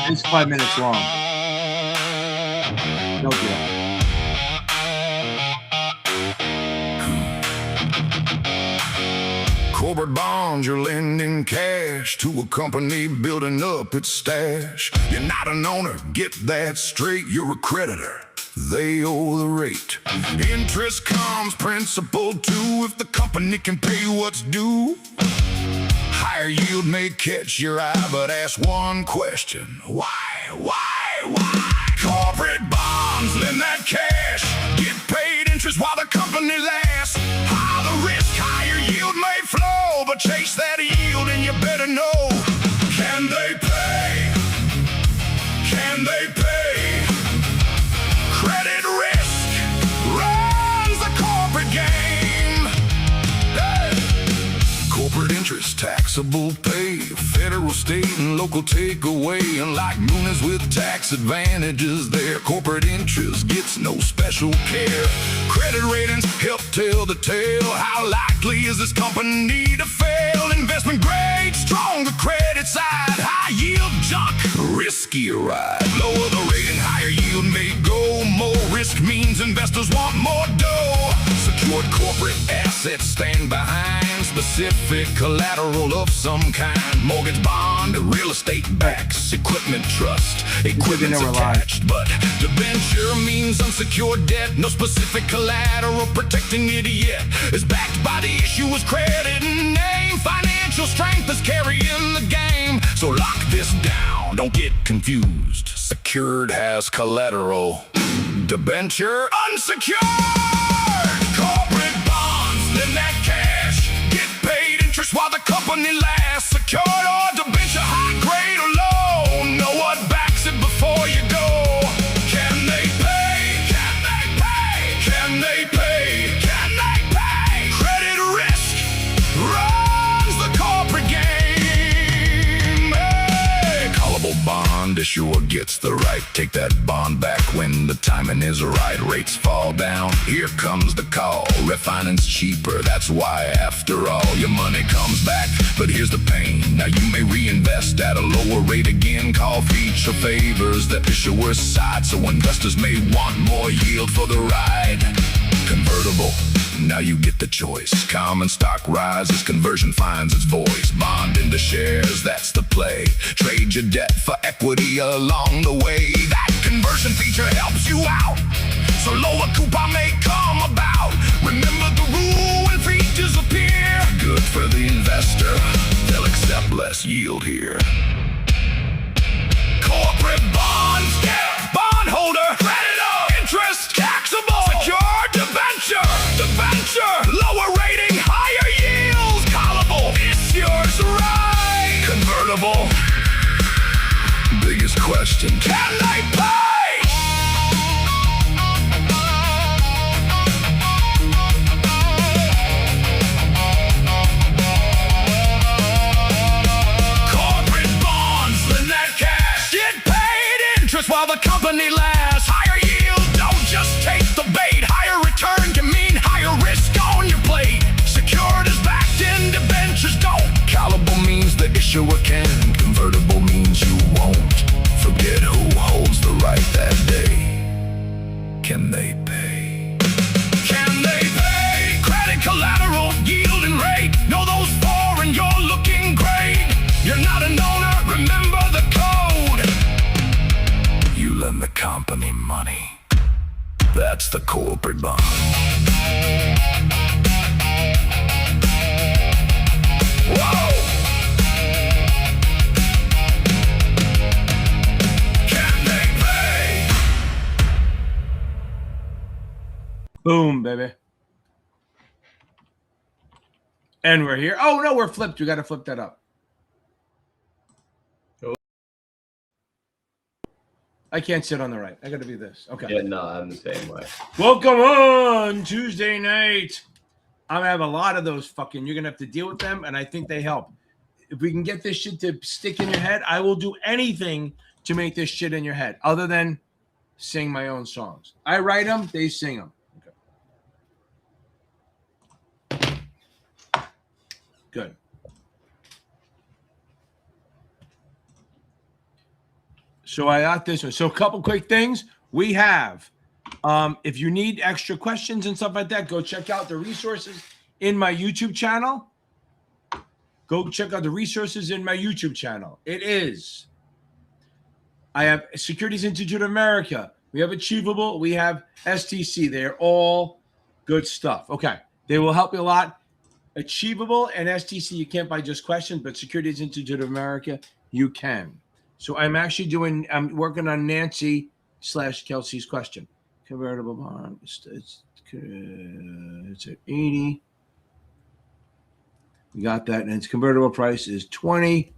It's 5 minutes long. No deal. Corporate bonds, you're lending cash to a company building up its stash. You're not an owner, get that straight. You're a creditor, they owe the rate. Interest comes, principal too, if the company can pay what's due. Higher yield may catch your eye, but ask one question: why? Corporate bonds, lend that cash, get paid interest while the company lasts. Higher the risk, higher yield may flow, but chase that yield and you better know, can they pay? Can they pay? Credit risk runs the corporate game. Hey! Corporate interest, taxable pay, federal, state, and local takeaway. Unlike Mooners with tax advantages, their corporate interest gets no special care. Credit ratings help tell the tale. How likely is this company to fail? Investment grade, stronger credit side, high yield junk, riskier ride. Lower the rating, higher yield may go. More risk means investors want more dough. Secured corporate assets stand behind specific collateral of some kind. Mortgage bond, real estate backs, equipment trust, equipment's attached. But debenture means unsecured debt, no specific collateral protecting it yet. It's backed by the issuer's credit and name. Financial strength is carrying the game. So lock this down, don't get confused. Secured has collateral, debenture unsecured. Corporate bonds, lend that cash, get paid interest while the company lasts. Secured or debenture, high grade or low, know what backs it before you go. Can they pay? Can they pay? Can they pay? Can they pay? Credit risk runs the corporate game. Hey! Callable bond issuer gets the right. Take that bond back when the timing is right. Rates fall down, here comes the call. Refinance cheaper, that's why after all your money comes back. But here's the pain, now you may reinvest at a lower rate again. Call feature favors the issuer's side, so investors may want more yield for the ride. Convertible, now you get the choice. Common stock rises, conversion finds its voice. Bond into shares, that's the play. Trade your debt for equity along the way. That conversion feature helps you out, so lower coupon may come about. Remember the rule when features appear. Good for the investor, they'll accept less yield here. Corporate bonds, yeah. Bondholder, creditor, interest, taxable, secure, debenture, lower rating, higher yields, callable, issuers right, convertible. Biggest question, can they pay? While the company lasts, higher yield, don't just take the bait. Higher return can mean higher risk on your plate. Secured is backed in, debentures don't. Callable means the issuer can, convertible means you won't. Forget who holds the right that day. Can they pay? Can they pay? Credit, collateral, yield, and rate. Know those four and you're looking great. You're not an owner, remember the code. Lend the company money, that's the corporate bond. Whoa! Can they pay? Boom, baby. And we're here. Oh, no, we're flipped. We got to flip that up. I can't sit on the right. I got to be this. Okay. Yeah, no, I'm the same way. Welcome on Tuesday night. I'm going to have a lot of those fucking, you're going to have to deal with them, and I think they help. If we can get this shit to stick in your head, I will do anything to make this shit in your head, other than sing my own songs. I write them, they sing them. Okay. Good. So I got this one. So a couple quick things. We have, if you need extra questions and stuff like that, go check out the resources in my YouTube channel. Go check out the resources in my YouTube channel. I have Securities Institute of America. We have Achievable. We have STC. They're all good stuff. Okay. They will help you a lot. Achievable and STC, you can't buy just questions, but Securities Institute of America, you can. So I'm working on Nancy/Kelsey's question. Convertible bond. It's at 80. We got that. And its convertible price is 20.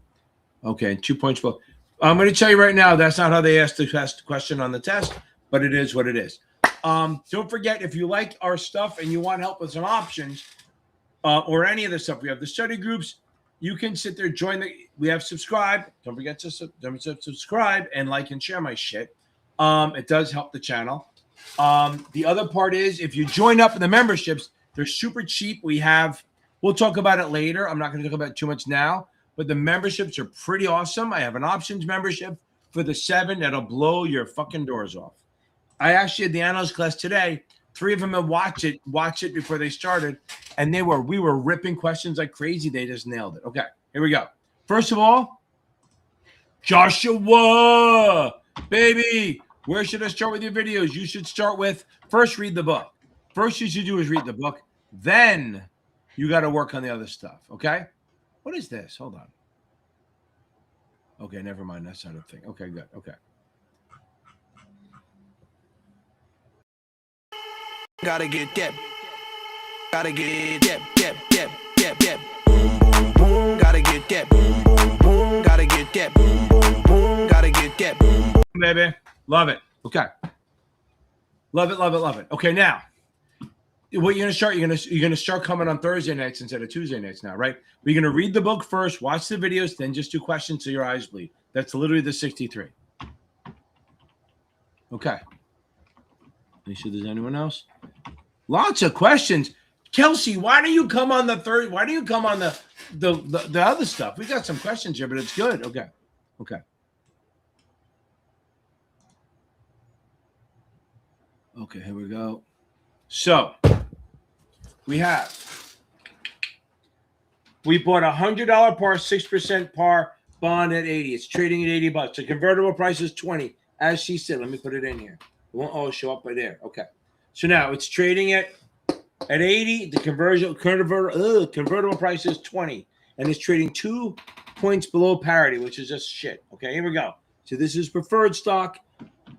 Okay. 2 points below. I'm going to tell you right now, that's not how they asked the question on the test, but it is what it is. Don't forget, if you like our stuff and you want help with some options or any of the stuff, we have the study groups. You can sit there, we have subscribe. Don't forget to subscribe and like and share my shit. It does help the channel. The other part is if you join up in the memberships, they're super cheap. We'll talk about it later. I'm not going to talk about it too much now, but the memberships are pretty awesome. I have an options membership for the 7 that'll blow your fucking doors off. I actually had the analyst class today. 3 of them had watched it before they started, and we were ripping questions like crazy. They just nailed it. Okay, here we go. First of all, Joshua, baby, where should I start with your videos? You should start with first read the book. First you should do is read the book. Then you got to work on the other stuff. Okay, what is this? Hold on. Okay, never mind. That's not a thing. Okay, good. Okay. Gotta get that. Gotta get that. Boom, boom, boom. Gotta get that. Boom, boom, boom. Gotta get that. Boom, boom, boom. Gotta get that. Boom, boom. Baby. Love it. Okay. Love it, love it, love it. Okay, now, what you're gonna start, you're gonna start coming on Thursday nights instead of Tuesday nights now, right? We're gonna read the book first, watch the videos, then just do questions till your eyes bleed. That's literally the 63. Okay. Let me see if there's anyone else. Lots of questions. Kelsey, why do you come on the third? Why do you come on the other stuff? We got some questions here, but it's good. Okay. Okay. Okay, here we go. So we bought $100 par, 6% par bond at 80. It's trading at $80. The convertible price is 20. As she said, let me put it in here. It won't always show up right there. Okay. So now it's trading at 80. The convertible price is 20. And it's trading 2 points below parity, which is just shit. Okay, here we go. So this is preferred stock.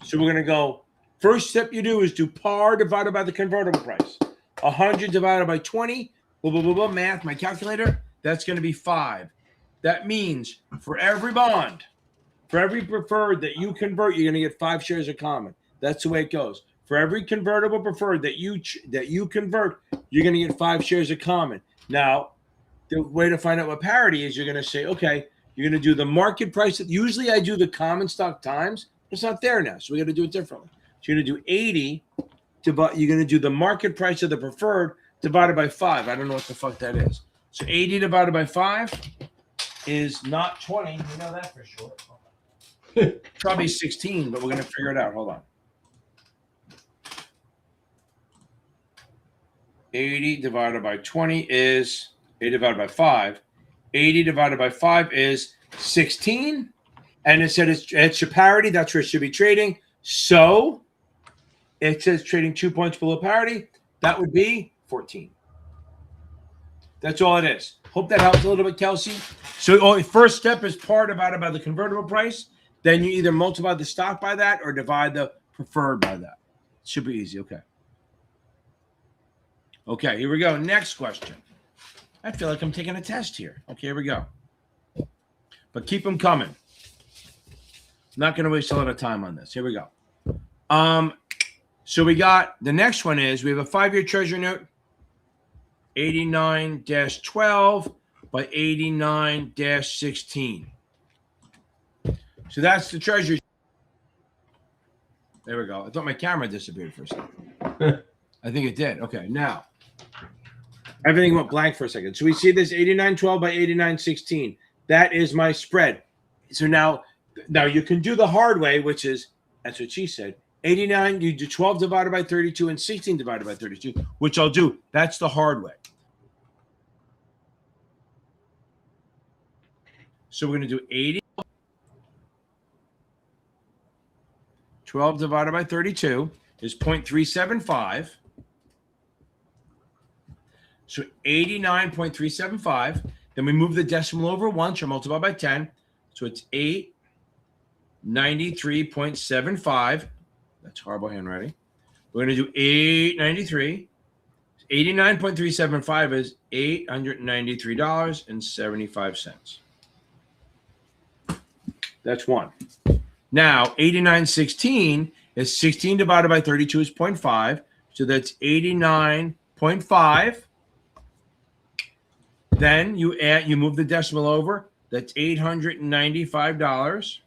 So we're going to go. First step you do is do par divided by the convertible price. 100 divided by 20. Blah, blah, blah, blah, math, my calculator. That's going to be 5. That means for every bond, for every preferred that you convert, you're going to get 5 shares of common. That's the way it goes. For every convertible preferred that you convert, you're going to get 5 shares of common. Now, the way to find out what parity is, you're going to say, okay, you're going to do the market price. Usually I do the common stock times. It's not there now, so we got to do it differently. So you're going to do 80. You're going to do the market price of the preferred divided by 5. I don't know what the fuck that is. So 80 divided by 5 is not 20. You know that for sure. Probably 16, but we're going to figure it out. Hold on. 80 divided by 20 is 80 divided by 5. 80 divided by 5 is 16. And it said it's your parity. That's where it should be trading. So it says trading 2 points below parity. That would be 14. That's all it is. Hope that helps a little bit, Kelsey. So first step is par divided by the convertible price. Then you either multiply the stock by that or divide the preferred by that. Should be easy. Okay. Okay, here we go. Next question. I feel like I'm taking a test here. Okay, here we go. But keep them coming. I'm not going to waste a lot of time on this. Here we go. So we got the next one is we have a 5-year treasury note, 89-12 by 89-16. So that's the treasury. There we go. I thought my camera disappeared for a second. I think it did. Okay, now everything went blank for a second. So we see this 89-12 by 89-16. That is my spread. So now Now you can do the hard way, which is, that's what she said, 89, you do 12 divided by 32 and 16 divided by 32, which I'll do. That's the hard way. So we're going to do 80. 12 divided by 32 is 0.375. So 89.375. Then we move the decimal over once or multiply by 10. So it's 893.75. That's horrible handwriting. We're going to do 893. 89.375 is $893.75. That's one. Now, 89.16 is 16 divided by 32 is 0.5. So that's 89.5. Then you move the decimal over. That's $895.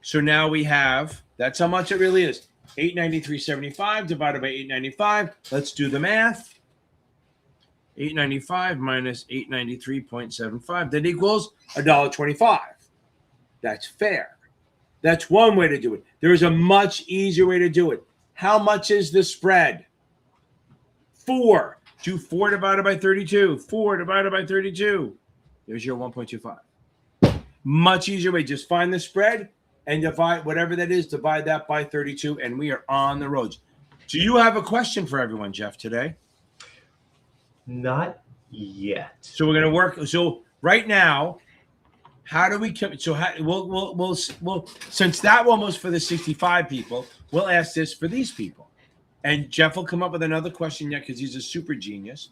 So now we have, that's how much it really is. 893.75 divided by 895. Let's do the math. 895 minus 893.75. That equals $1.25. That's fair. That's one way to do it. There is a much easier way to do it. How much is the spread? 4. Do 4 divided by 32. 4 divided by 32. There's your 1.25. Much easier way. Just find the spread and divide whatever that is, divide that by 32, and we are on the road. Do you have a question for everyone, Jeff, today? Not yet. So we're going to work. So right now, how do we? So we'll since that one was for the 65 people, we'll ask this for these people, and Jeff will come up with another question yet because he's a super genius.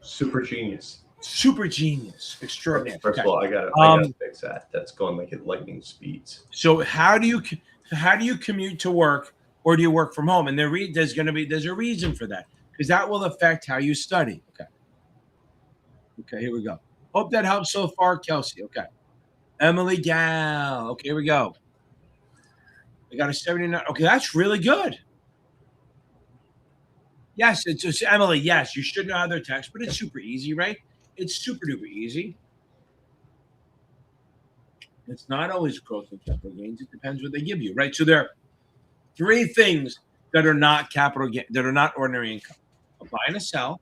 Super genius. Super genius, extraordinary. First of all, I gotta fix that. That's going like at lightning speeds. So how do you commute to work, or do you work from home? And there's a reason for that, because that will affect how you study. Okay, here we go. Hope that helps so far, Kelsey. Okay, Emily Gal. Okay, here we go. I got a 79. Okay, that's really good. Yes, it's Emily. Yes, you should know how they're text, but it's super easy, right? It's super duper easy. It's not always growth and capital gains. It depends what they give you, right? So there are 3 things that are not capital gain, that are not ordinary income: a buy and a sell,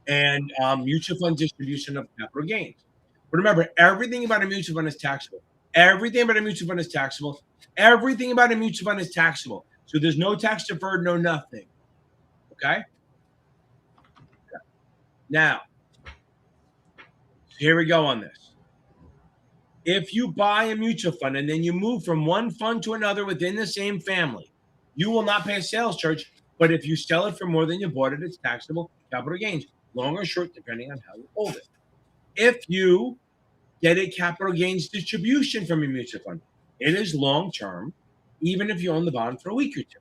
and mutual fund distribution of capital gains. But remember, everything about a mutual fund is taxable. Everything about a mutual fund is taxable. Everything about a mutual fund is taxable. So there's no tax deferred, no nothing. Okay? Now, here we go on this. If you buy a mutual fund and then you move from one fund to another within the same family, you will not pay a sales charge. But if you sell it for more than you bought it, it's taxable capital gains, long or short, depending on how you hold it. If you get a capital gains distribution from your mutual fund, it is long term, even if you own the bond for a week or two.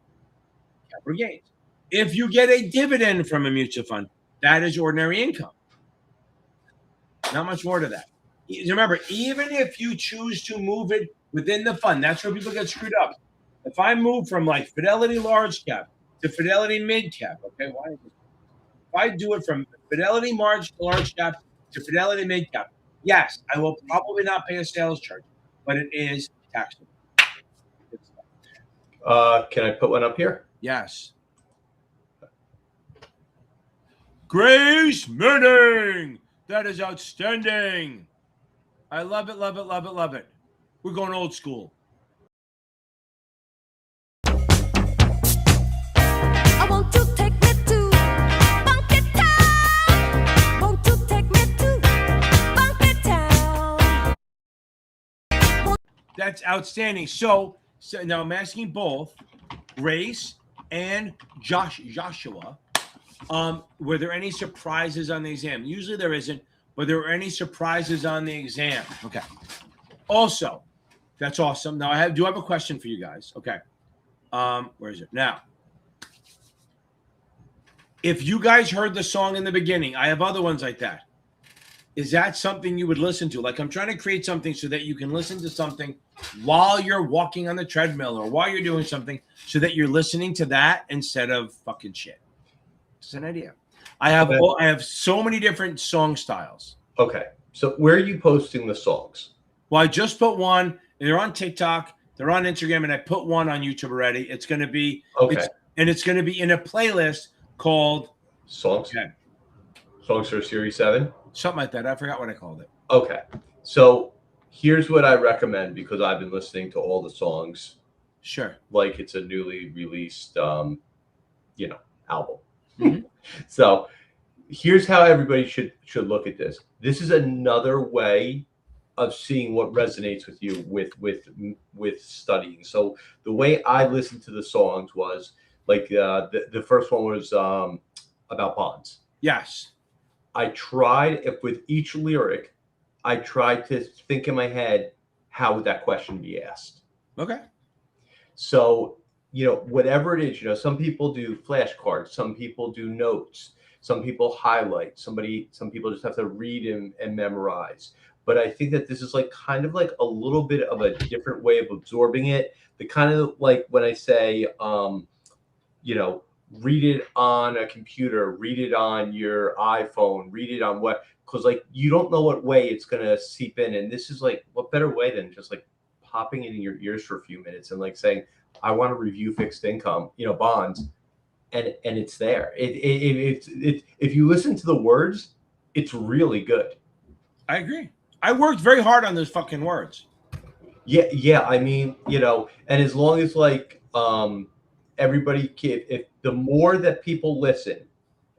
Capital gains. If you get a dividend from a mutual fund, that is ordinary income. Not much more to that. Remember, even if you choose to move it within the fund, that's where people get screwed up. If I move from like Fidelity large cap to Fidelity mid cap, okay, why? If I do it from Fidelity large cap to Fidelity mid cap, yes, I will probably not pay a sales charge, but it is taxable. Can I put one up here? Yes. Grace Manning. That is outstanding. I love it, love it, love it, love it. We're going old school. I want to take me to Funky Town. Want to take me to Funky Town. That's outstanding. So now I'm asking both Grace and Joshua. Were there any surprises on the exam? Usually there isn't, but there were any surprises on the exam? Okay. Also, that's awesome. Now I do have a question for you guys. Okay. Where is it? Now, if you guys heard the song in the beginning, I have other ones like that. Is that something you would listen to? Like, I'm trying to create something so that you can listen to something while you're walking on the treadmill or while you're doing something, so that you're listening to that instead of fucking shit. It's an idea. I have so many different song styles. Okay. So where are you posting the songs? Well, I just put one. They're on TikTok. They're on Instagram, and I put one on YouTube already. It's going to be Okay. it's going to be in a playlist called Songs? Okay. Songs for Series 7? Something like that. I forgot what I called it. Okay. So here's what I recommend, because I've been listening to all the songs Sure. like it's a newly released, album. Mhm. So here's how everybody should look at this. This is another way of seeing what resonates with you with studying. So the way I listened to the songs was like the first one was about bonds. Yes. I tried, if with each lyric, I tried to think in my head, how would that question be asked? Okay. So, whatever it is, some people do flashcards, some people do notes, some people highlight, some people just have to read and memorize. But I think that this is kind of like a little bit of a different way of absorbing it. The kind of like when I say, read it on a computer, read it on your iPhone, read it on because you don't know what way it's going to seep in. And this is what better way than just popping it in your ears for a few minutes and saying, I want to review fixed income, bonds. And it's there. If you listen to the words, it's really good. I agree. I worked very hard on those fucking words. Yeah. I mean, and as long as everybody, if the more that people listen,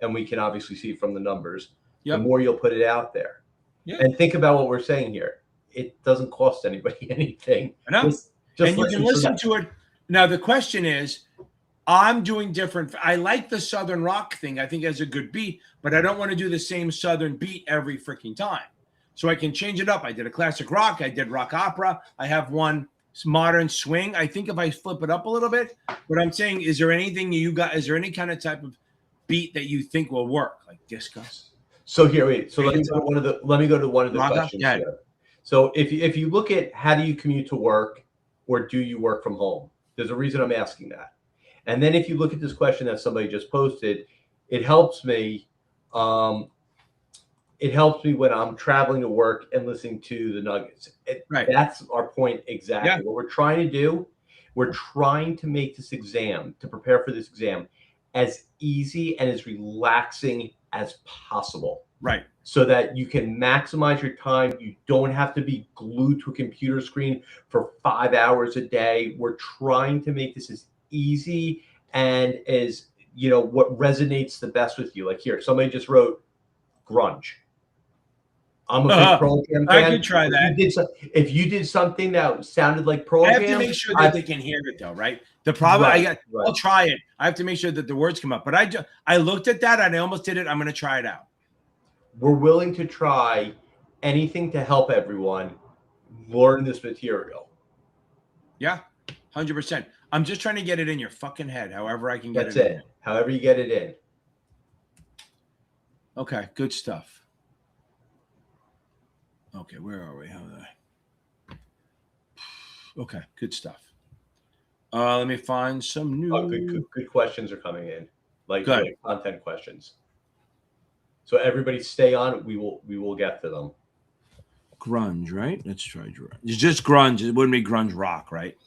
and we can obviously see from the numbers, Yep. the more you'll put it out there. Yeah. And think about what we're saying here. It doesn't cost anybody anything. I know. Just And you can listen to it. Now, the question is, I'm doing different. I like the Southern rock thing. I think it has a good beat, but I don't want to do the same Southern beat every freaking time. So I can change it up. I did a classic rock. I did rock opera. I have one modern swing. I think if I flip it up a little bit, what I'm saying, is there anything you got? Is there any kind of type of beat that you think will work, like disco? So here, wait. So let me go to one of the Raga? questions Yeah. here. So if you look at how do you commute to work, or do you work from home? There's a reason I'm asking that. And then if you look at this question that somebody just posted, it helps me. It helps me when I'm traveling to work and listening to the Nuggets. Right. That's our point exactly. Yeah. What we're trying to do, we're trying to make this exam, to prepare for this exam, as easy and as relaxing as possible. Right. So that you can maximize your time. You don't have to be glued to a computer screen for 5 hours a day. We're trying to make this as easy and as, what resonates the best with you. Like here, somebody just wrote grunge. I'm a big Pearl Jam fan. I could try that. If you did something that sounded like Pearl I Jam, have to make sure that they can hear it, though, right? The problem, Right. I'll try it. I have to make sure that the words come up. But I looked at that and I almost did it. I'm going to try it out. we're willing to try anything to help everyone learn this material. Yeah, 100%. I'm just trying to get it in your fucking head, however I can get That's it. it. However you get it in. Okay, good stuff. Okay, where are we? How did I? Okay, good stuff. Let me find some new. Oh, good questions are coming in, like content questions. So everybody stay on. We will get to them. Grunge, right? Let's try grunge. It's just grunge. It wouldn't be grunge rock, right?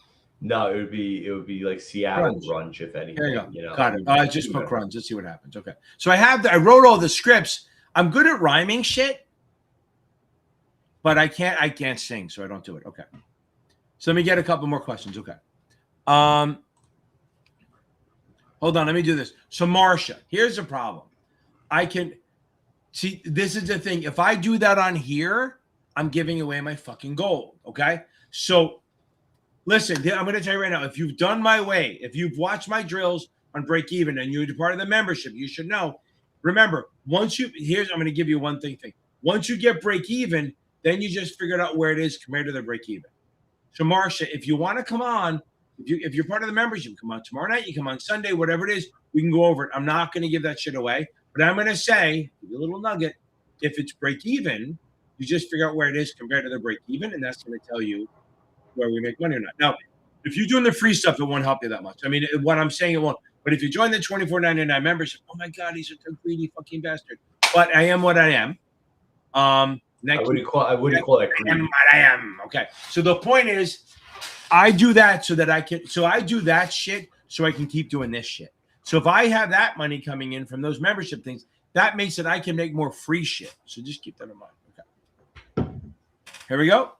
No, it would be like Seattle grunge, if anything. There you go. know, Got it. I just put grunge. Let's see what happens. Okay. So I wrote all the scripts. I'm good at rhyming shit, but I can't sing, so I don't do it. Okay. So let me get a couple more questions. Okay. Hold on. Let me do this. So Marcia, here's the problem. I can see, this is the thing. If I do that on here, I'm giving away my fucking gold. Okay. So listen, I'm going to tell you right now, if you've done my way, if you've watched my drills on break even and you're part of the membership, you should know. Remember, I'm going to give you one thing. Once you get break even, then you just figured out where it is compared to the break even. So Marcia, if you want to come on, if you're part of the membership, come on tomorrow night, you come on Sunday, whatever it is, we can go over it. I'm not going to give that shit away, but I'm going to say, give you a little nugget. If it's break even, you just figure out where it is compared to the break even, and that's going to tell you where we make money or not. Now, if you're doing the free stuff, it won't help you that much. I mean, what I'm saying, it won't. But if you join the $24.99 membership, oh my God, he's a greedy fucking bastard. But I am what I am. Next, I wouldn't call that I am greedy. what I am. Okay. So the point is, I do that so that I can. So I do that shit so I can keep doing this shit. So if I have that money coming in from those membership things, that makes it I can make more free shit. So just keep that in mind. Okay. Here we go.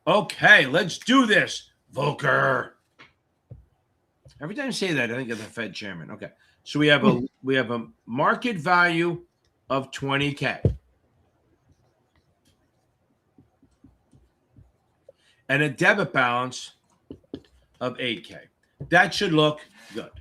Okay, let's do this, Volker. Every time I say that, I think of the Fed chairman. Okay, so we have a market value of 20K and a debit balance of 8K. That should look good,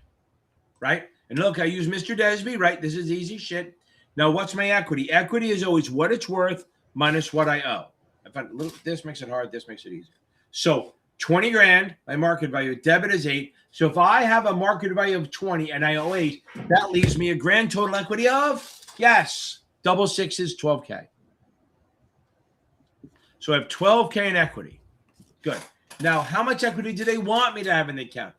right? And look, I use Mr. Desby, right? This is easy shit. Now, what's my equity? Equity is always what it's worth minus what I owe. If I, this makes it hard, this makes it easy. So 20 grand, my market value, debit is 8. So if I have a market value of 20 and I owe 8, that leaves me a grand total equity of, yes, double six is 12K. So I have 12K in equity. Good. Now, how much equity do they want me to have in the account?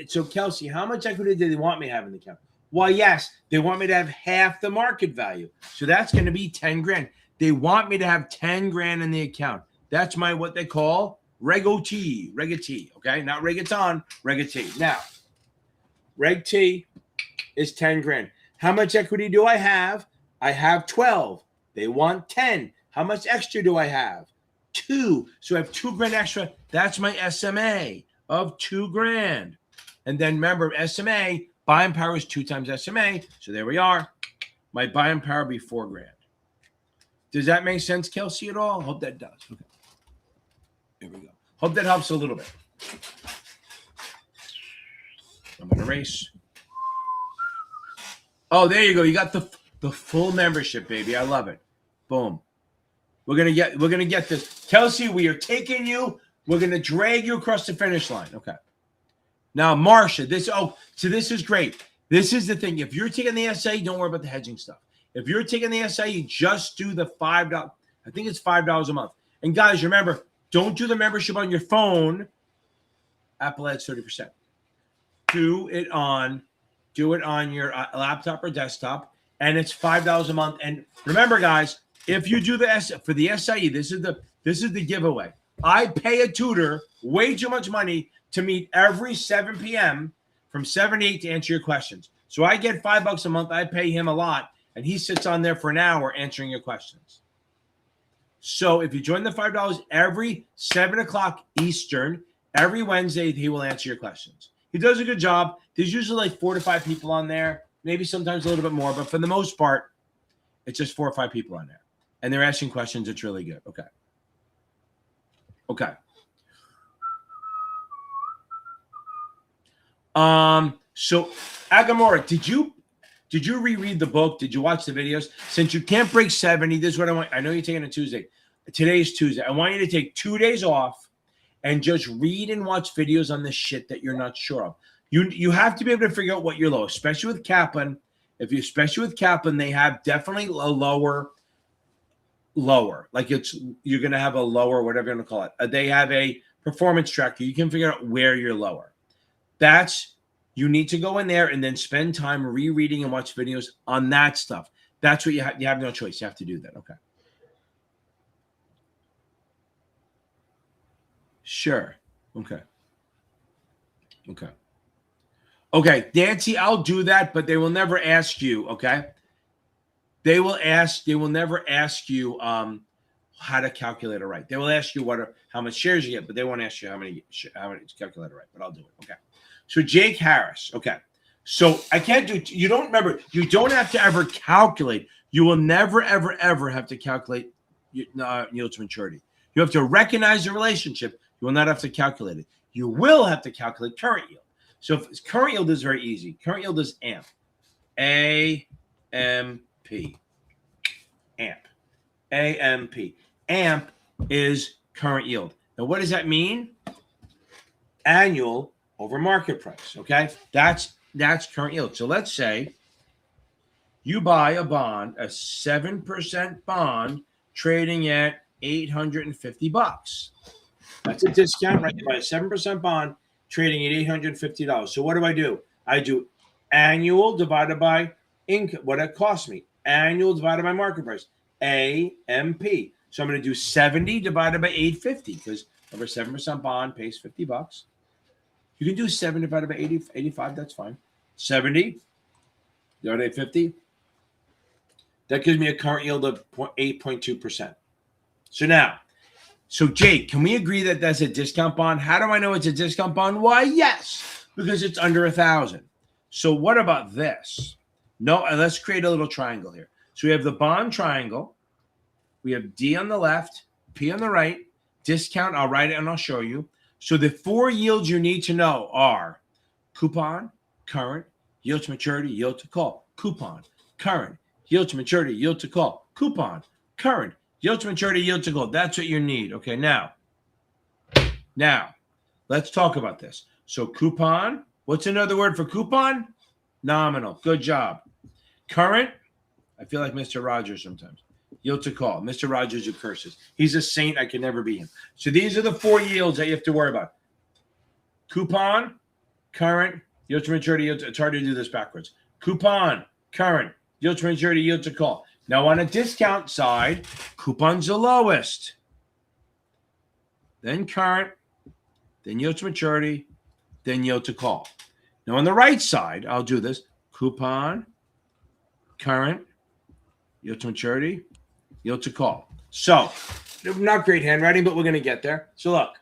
So Kelsey, how much equity do they want me to have in the account? Well, yes, they want me to have half the market value. So that's going to be 10 grand. They want me to have 10 grand in the account. That's my what they call Reg T, okay? Not reggaeton, Reg T. Now, Reg T is 10 grand. How much equity do I have? I have 12. They want 10. How much extra do I have? 2. So I have 2 grand extra. That's my SMA of 2 grand. And then remember, SMA, buying power is 2 times SMA. So there we are. My buying power will be 4 grand. Does that make sense, Kelsey, at all? Hope that does. Okay. Here we go. Hope that helps a little bit. I'm going to erase. Oh, there you go. You got the full membership, baby. I love it. Boom. We're gonna get this. Kelsey, we are taking you. We're gonna drag you across the finish line. Okay. Now, Marcia, so this is great. This is the thing. If you're taking the SIE, don't worry about the hedging stuff. If you're taking the SIE, just do the $5. I think it's $5 a month. And guys, remember, don't do the membership on your phone. Apple adds 30%. Do it on your laptop or desktop, and it's $5 a month. And remember, guys, if you do for the SIE, this is the giveaway. I pay a tutor way too much money to meet every 7 p.m. from 7 to 8 to answer your questions. So I get $5 a month. I pay him a lot, and he sits on there for an hour answering your questions. So if you join the $5 every 7 o'clock Eastern, every Wednesday, he will answer your questions. He does a good job. There's usually like 4 to 5 people on there, maybe sometimes a little bit more, but for the most part, it's just 4 or 5 people on there. And they're asking questions. It's really good. Okay. So Agamora, did you reread the book? Did you watch the videos? Since you can't break 70, this is what I want. I know you're taking a Tuesday. Today's Tuesday. I want you to take 2 days off and just read and watch videos on this shit that you're not sure of. You have to be able to figure out what you're low, especially with Kaplan. Especially with Kaplan, they have definitely a lower. Like you're going to have a lower, whatever you're going to call it. They have a performance tracker. You can figure out where you're lower. You need to go in there and then spend time rereading and watch videos on that stuff. That's what you have. You have no choice. You have to do that. Okay. Sure. Okay. Nancy, I'll do that, but they will never ask you. Okay. They will never ask you how to calculate it right. They will ask you how much shares you get, but they won't ask you how many to calculate it right. But I'll do it. Okay. So Jake Harris. Okay. So I can't do. You don't have to ever calculate. You will never ever have to calculate yield to maturity. You have to recognize the relationship. You will not have to calculate it. You will have to calculate current yield. So if current yield is very easy. Current yield is AMP. AMP. AMP is current yield. Now, what does that mean? Annual over market price. Okay, that's current yield. So let's say you buy a bond, a 7% bond, trading at $850. That's a discount, right? You buy a 7% bond, trading at $850. So what do? I do annual divided by what it costs me. Annual divided by market price, AMP. So I'm going to do 70 divided by 850 because over 7% bond pays $50. You can do 7 divided by 80, 85. That's fine. 70 divided by 850. That gives me a current yield of 8.2%. So Jake, can we agree that that's a discount bond? How do I know it's a discount bond? Why, yes, because it's under 1,000. So what about this? No, let's create a little triangle here. So we have the bond triangle. We have D on the left, P on the right, discount. I'll write it and I'll show you. So the 4 yields you need to know are coupon, current, yield to maturity, yield to call, coupon, current, yield to maturity, yield to call, coupon, current, yield to maturity, yield to call. That's what you need. Okay, now, let's talk about this. So coupon, what's another word for coupon? Nominal. Good job. Current, I feel like Mr. Rogers sometimes. Yield to call. Mr. Rogers who curses. He's a saint. I can never be him. So these are the 4 yields that you have to worry about. Coupon, current, yield to maturity, yield to, it's hard to do this backwards. Coupon, current, yield to maturity, yield to call. Now on a discount side, coupon's the lowest. Then current, then yield to maturity, then yield to call. Now on the right side, I'll do this. Coupon, current, yield to maturity, yield to call. So, not great handwriting, but we're going to get there. So look,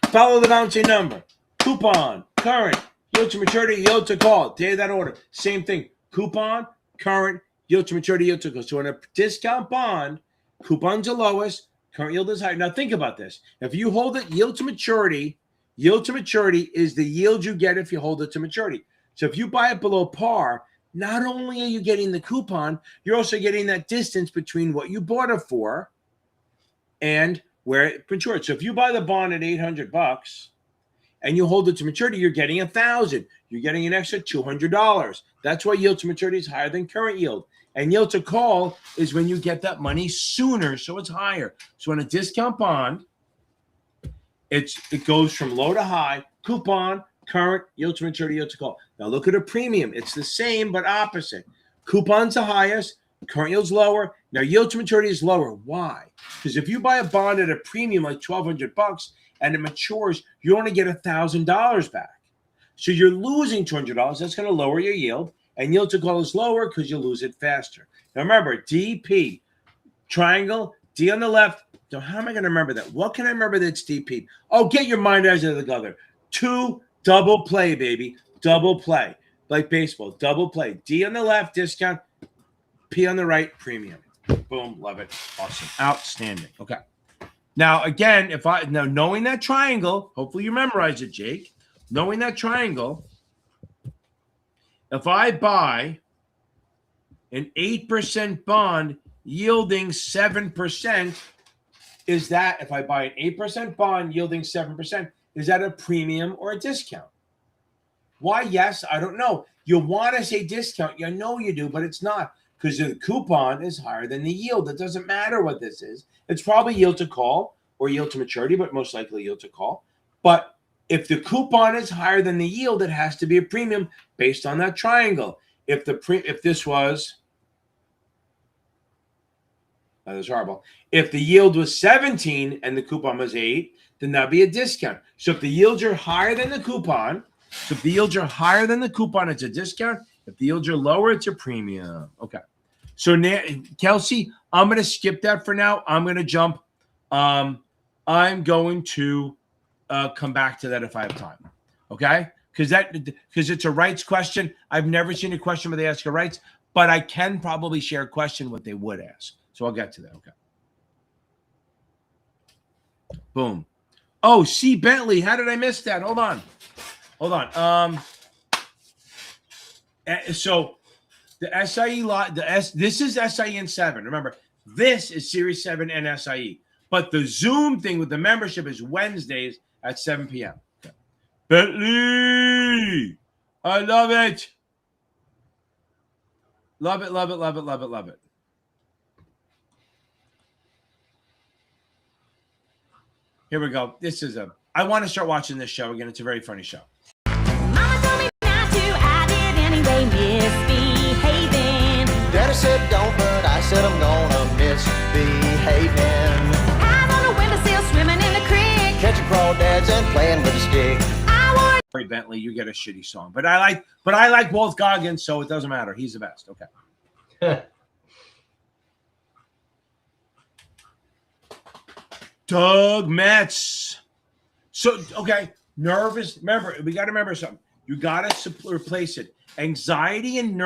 follow the bouncing number. Coupon, current, yield to maturity, yield to call. Day of that order. Same thing. Coupon, current, yield to maturity, yield to call. So in a discount bond, coupons are lowest, current yield is higher. Now think about this. If you hold it yield to maturity is the yield you get if you hold it to maturity. So if you buy it below par, not only are you getting the coupon, you're also getting that distance between what you bought it for and where it matured. So if you buy the bond at $800 and you hold it to maturity, you're getting $1,000. You're getting an extra $200. That's why yield to maturity is higher than current yield. And yield to call is when you get that money sooner, so it's higher. So in a discount bond, it goes from low to high, coupon, current, yield to maturity, yield to call. Now look at a premium. It's the same but opposite. Coupon's the highest, current yield's lower. Now yield to maturity is lower. Why? Because if you buy a bond at a premium like $1,200 and it matures, you only get $1,000 back. So you're losing $200. That's going to lower your yield. And yield to call is lower because you lose it faster. Now remember, DP, triangle, D on the left. So how am I going to remember that? What can I remember that's DP? Oh, get your mind out of the gutter. 2 double play, baby. Double play. Like baseball. Double play. D on the left, discount. P on the right, premium. Boom. Love it. Awesome. Outstanding. Okay. Now, again, knowing that triangle, hopefully you memorize it, Jake. Knowing that triangle, if I buy an 8% bond yielding 7%, is that, if I buy an 8% bond yielding 7%, is that a premium or a discount? Why? Yes, I don't know. You want to say discount. You know you do, but it's not because the coupon is higher than the yield. It doesn't matter what this is. It's probably yield to call or yield to maturity, but most likely yield to call. But if the coupon is higher than the yield, it has to be a premium based on that triangle. If this was, that is horrible. If the yield was 17 and the coupon was 8, then that'd be a discount. So if the yields are higher than the coupon, it's a discount. If the yields are lower, it's a premium. Okay. So now, Kelsey, I'm going to skip that for now. I'm going to jump. I'm going to come back to that if I have time. Okay? Because it's a rights question. I've never seen a question where they ask a rights, but I can probably share a question what they would ask. So I'll get to that. Okay. Boom. Oh, C. Bentley. How did I miss that? Hold on. So the SIE lot, this is SIE in 7. Remember, this is Series 7 and SIE. But the Zoom thing with the membership is Wednesdays at 7 p.m. Okay. Bentley. I love it. Love it, love it, love it, love it, love it. Here we go. I want to start watching this show again. It's a very funny show. Mama told me not to, I did anyway, Miss B. Sorry, Bentley, you get a shitty song. But I like Walt Goggins, so it doesn't matter. He's the best. Okay. Doug Metz. So, okay, nervous. Remember, we got to remember something. You got to replace it. Anxiety and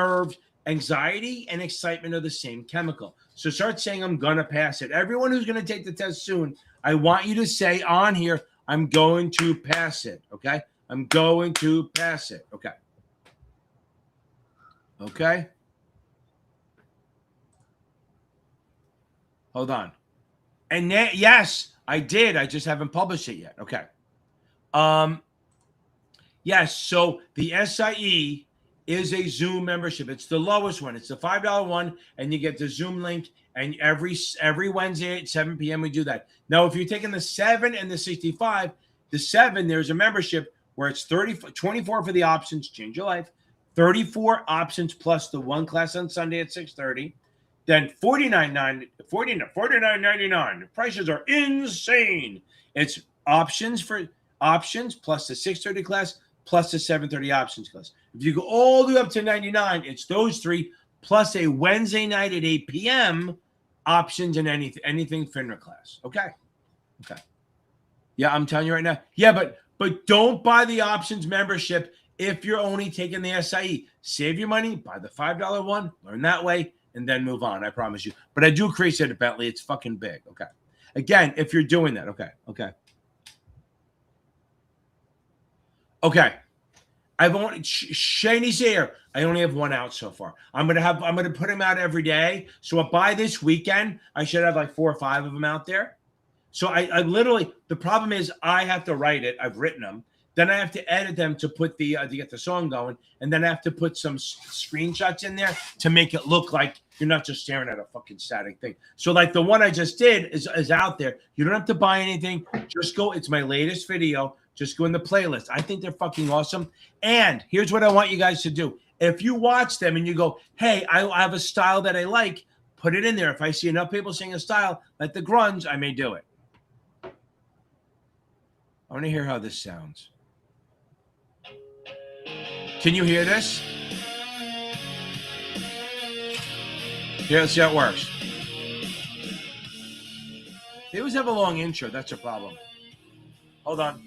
excitement are the same chemical. So start saying, I'm going to pass it. Everyone who's going to take the test soon, I want you to say on here, I'm going to pass it. Okay. I'm going to pass it. Okay. Okay. Hold on. And yes, I did. I just haven't published it yet. Okay. Yes. So the SIE is a Zoom membership. It's the lowest one. It's the $5 one, and you get the Zoom link. And every Wednesday at 7 p.m. we do that. Now, if you're taking the 7 and the 65, the 7 there's a membership where it's 24 for the options, change your life. 34 options plus the one class on Sunday at 6:30. Then $49.99. The prices are insane. It's options plus the 6:30 class plus the 7:30 options class. If you go all the way up to $99, it's those three plus a Wednesday night at 8 p.m. options and anything FINRA class. Okay. Yeah, I'm telling you right now. Yeah, but don't buy the options membership if you're only taking the SIE. Save your money, buy the $5 one, learn that way, and then move on. I promise you. But I do appreciate it, Bentley. It's fucking big. Okay. Again, if you're doing that. Okay. I've only Shane's here. I only have one out so far. I'm gonna put him out every day. So by this weekend, I should have like 4 or 5 of them out there. So I literally, the problem is I have to write it. I've written them. Then I have to edit them to put to get the song going. And then I have to put some screenshots in there to make it look like you're not just staring at a fucking static thing. So like the one I just did is out there. You don't have to buy anything. Just go. It's my latest video. Just go in the playlist. I think they're fucking awesome. And here's what I want you guys to do. If you watch them and you go, hey, I have a style that I like, put it in there. If I see enough people sing a style like the grunge, I may do it. I want to hear how this sounds. Can you hear this? Here, let's see how it works. They always have a long intro. That's a problem. Hold on.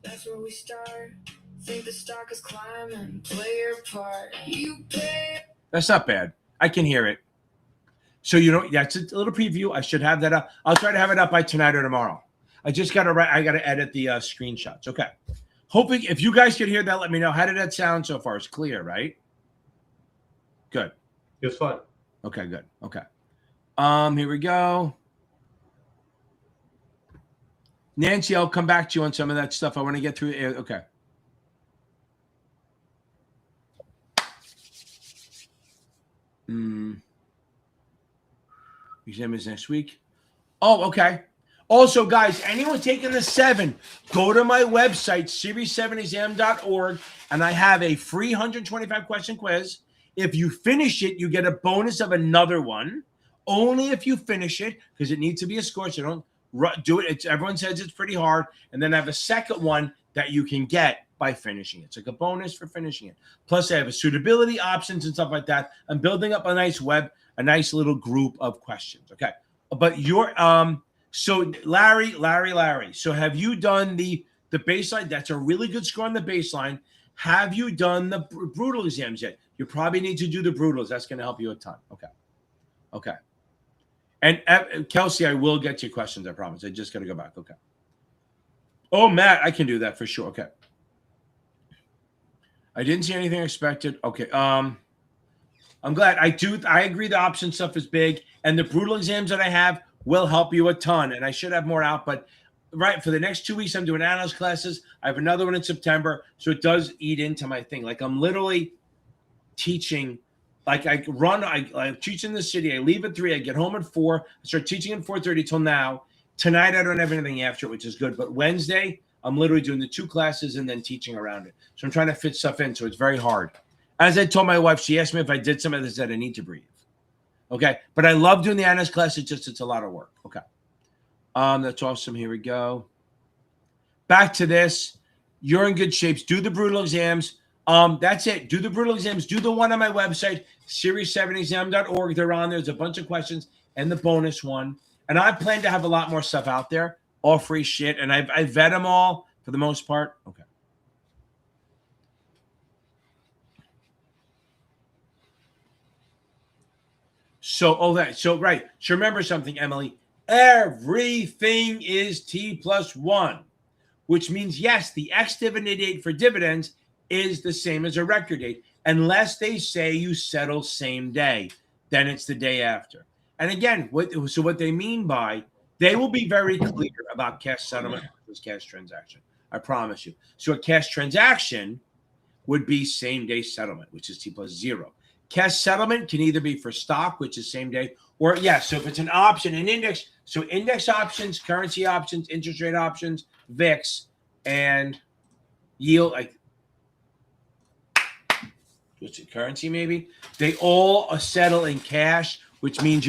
That's where we start. Think the stock is climbing, play your part. You pay. That's not bad. I can hear it. So that's a little preview. I should have that up. I'll try to have it up by tonight or tomorrow. I just gotta edit the screenshots. Okay. Hoping if you guys could hear that, let me know. How did that sound so far? It's clear, right? Good. It was fun. Okay, good. Okay. Here we go. Nancy, I'll come back to you on some of that stuff. I want to get through. Okay. Exam is next week. Oh, okay. Also, guys, anyone taking the 7, go to my website, series7exam.org, and I have a free 125-question quiz. If you finish it, you get a bonus of another one. Only if you finish it, because it needs to be a score, so don't do it. Everyone says it's pretty hard. And then I have a second one that you can get by finishing it. It's like a bonus for finishing it. Plus, I have a suitability options and stuff like that. I'm building up a nice little group of questions. Okay. But so Larry. So have you done the baseline? That's a really good score on the baseline. Have you done the brutal exams yet? You probably need to do the brutals. That's going to help you a ton. Okay. And Kelsey, I will get you questions. I promise. I just got to go back. Okay. Oh, Matt, I can do that for sure. Okay. I didn't see anything expected. Okay. I'm glad. I agree. The option stuff is big, and the brutal exams that I have will help you a ton. And I should have more out, but right for the next 2 weeks, I'm doing analyst classes. I have another one in September, so it does eat into my thing. Like I'm literally teaching. Like I teach in the city. I leave at 3. I get home at 4. I start teaching at 4:30 till now. Tonight I don't have anything after, which is good. But Wednesday I'm literally doing the 2 classes and then teaching around it. So I'm trying to fit stuff in. So it's very hard. As I told my wife, she asked me if I did some of this that I need to breathe. Okay, but I love doing the analyst class. It's a lot of work. Okay, that's awesome. Here we go. back to this. You're in good shape. Do the brutal exams. That's it. Do the brutal exams. Do the one on my website, series7exam.org. They're on there. There's a bunch of questions and the bonus one. And I plan to have a lot more stuff out there, all free shit. And I vet them all for the most part. Okay. So remember something, Emily. Everything is T+1, which means, yes, the ex-dividend date for dividends is the same as a record date, unless they say you settle same day. Then it's the day after. And again, what they mean by, they will be very clear about cash settlement versus cash transaction. I promise you. So a cash transaction would be same day settlement, which is T+0. Cash settlement can either be for stock, which is same day, or so if it's an option, an index, so index options, currency options, interest rate options, VIX, and yield, like what's it, currency maybe? They all settle in cash, which means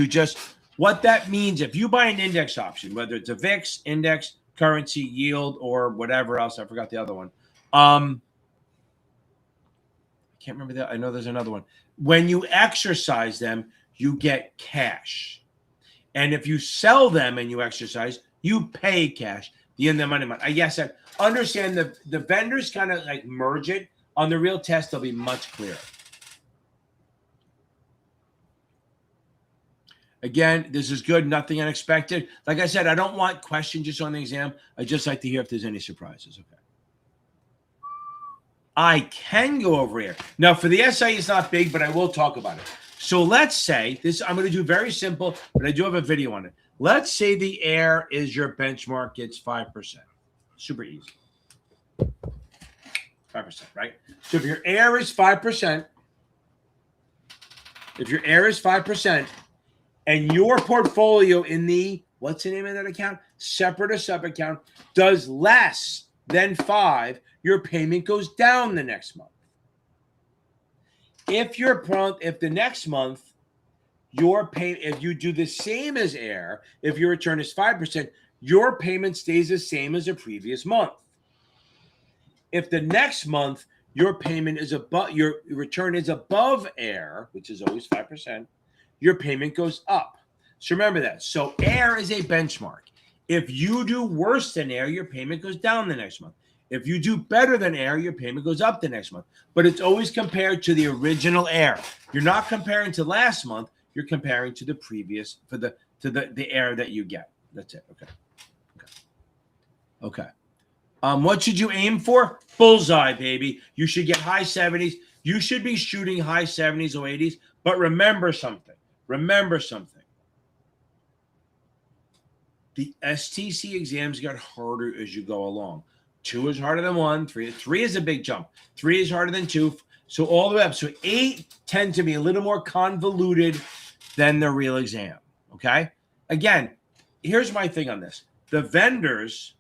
what that means, if you buy an index option, whether it's a VIX, index, currency, yield, or whatever else, I forgot the other one. I can't remember that. I know there's another one. When you exercise them, you get cash. And if you sell them and you exercise, you pay cash. The end of the money. Yes, I understand the vendors kind of like merge it. On the real test, they'll be much clearer. Again, this is good. Nothing unexpected. Like I said, I don't want questions just on the exam. I just like to hear if there's any surprises. Okay. I can go over here. Now, for the SIE, it's not big, but I will talk about it. So let's say this, I'm going to do very simple, but I do have a video on it. Let's say the air is your benchmark. It's 5%. Super easy. 5%, right? So if your air is 5%, and your portfolio in the, what's the name of that account? Separate or sub account does less than 5, your payment goes down the next month. If the next month if you do the same as air, if your return is 5%, your payment stays the same as the previous month. If the next month your payment is your return is above air, which is always 5%, your payment goes up. So remember that. So air is a benchmark. If you do worse than air, your payment goes down the next month. If you do better than air, your payment goes up the next month. But it's always compared to the original air. You're not comparing to last month. You're comparing to the previous, to the air that you get. That's it. Okay. What should you aim for? Bullseye, baby. You should get high 70s. You should be shooting high 70s or 80s. But remember something. The STC exams get harder as you go along. 2 is harder than 1. 3 is a big jump. 3 is harder than 2. So all the way up. So 8 tend to be a little more convoluted than the real exam. Okay? Again, here's my thing on this. The vendors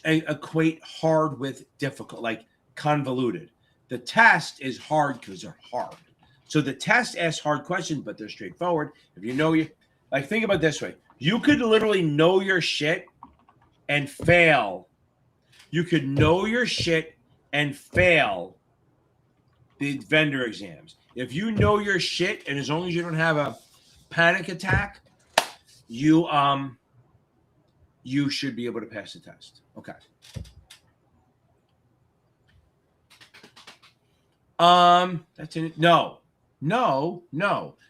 equate hard with difficult, like convoluted. The test is hard because they're hard. So the test asks hard questions, but they're straightforward. If you know think about it this way. You could literally know your shit and fail. You could know your shit and fail the vendor exams. If you know your shit, and as long as you don't have a panic attack, you should be able to pass the test. Okay. That's it. No.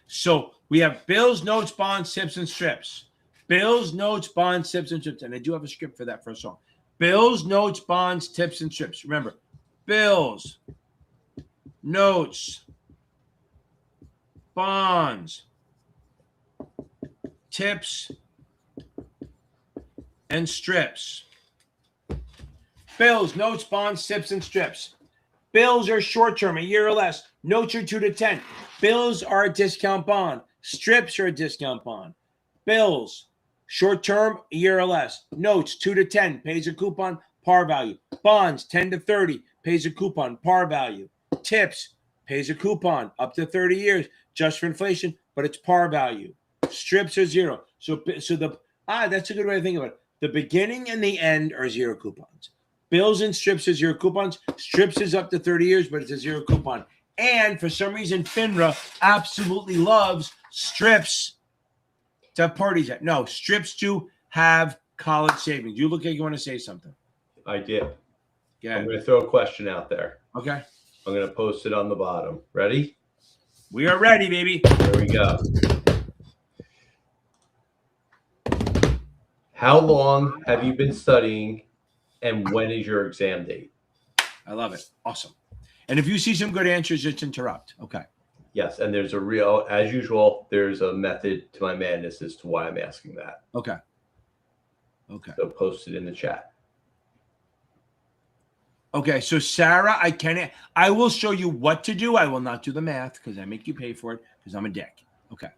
So we have bills, notes, bonds, tips, and strips. Bills, notes, bonds, tips, and strips. And I do have a script for that first song. Bills, notes, bonds, tips, and strips. Remember, bills, notes, bonds, tips, and strips. Bills, notes, bonds, tips, and strips. Bills are short-term, a year or less. Notes are 2 to 10. Bills are a discount bond. Strips are a discount bond. Bills, short-term, a year or less. Notes, 2 to 10, pays a coupon, par value. Bonds, 10 to 30, pays a coupon, par value. Tips, pays a coupon, up to 30 years, just for inflation, but it's par value. Strips are 0. So that's a good way to think about it. The beginning and the end are 0 coupons. Bills and strips are 0 coupons. Strips is up to 30 years, but it's a 0 coupon. And for some reason, FINRA absolutely loves strips to have parties at. No, strips to have college savings. You look like you want to say something. I did. Yeah. I'm going to throw a question out there. Okay. I'm going to post it on the bottom. Ready? We are ready, baby. There we go. How long have you been studying, and when is your exam date? I love it. Awesome. And if you see some good answers, just interrupt. Okay. Yes, and there's a real, as usual, there's a method to my madness as to why I'm asking that. Okay. Okay. So post it in the chat. Okay. So Sarah, I will show you what to do. I will not do the math because I make you pay for it because I'm a dick. Okay.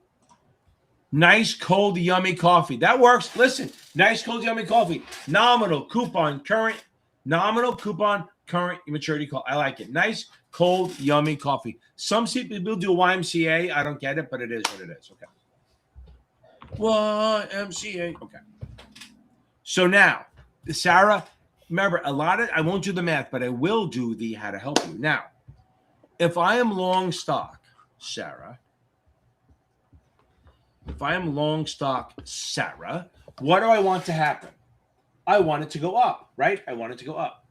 Nice, cold, yummy coffee. That works. Listen, nice, cold, yummy coffee. Nominal, coupon, current. Nominal, coupon, current, maturity call. I like it. Nice, cold, yummy coffee. Some people do YMCA. I don't get it, but it is what it is. Okay. YMCA. Okay. So now, Sarah, remember, I won't do the math, but I will do the how to help you. Now, if I am long stock, Sarah, what do I want to happen? I want it to go up, right? I want it to go up.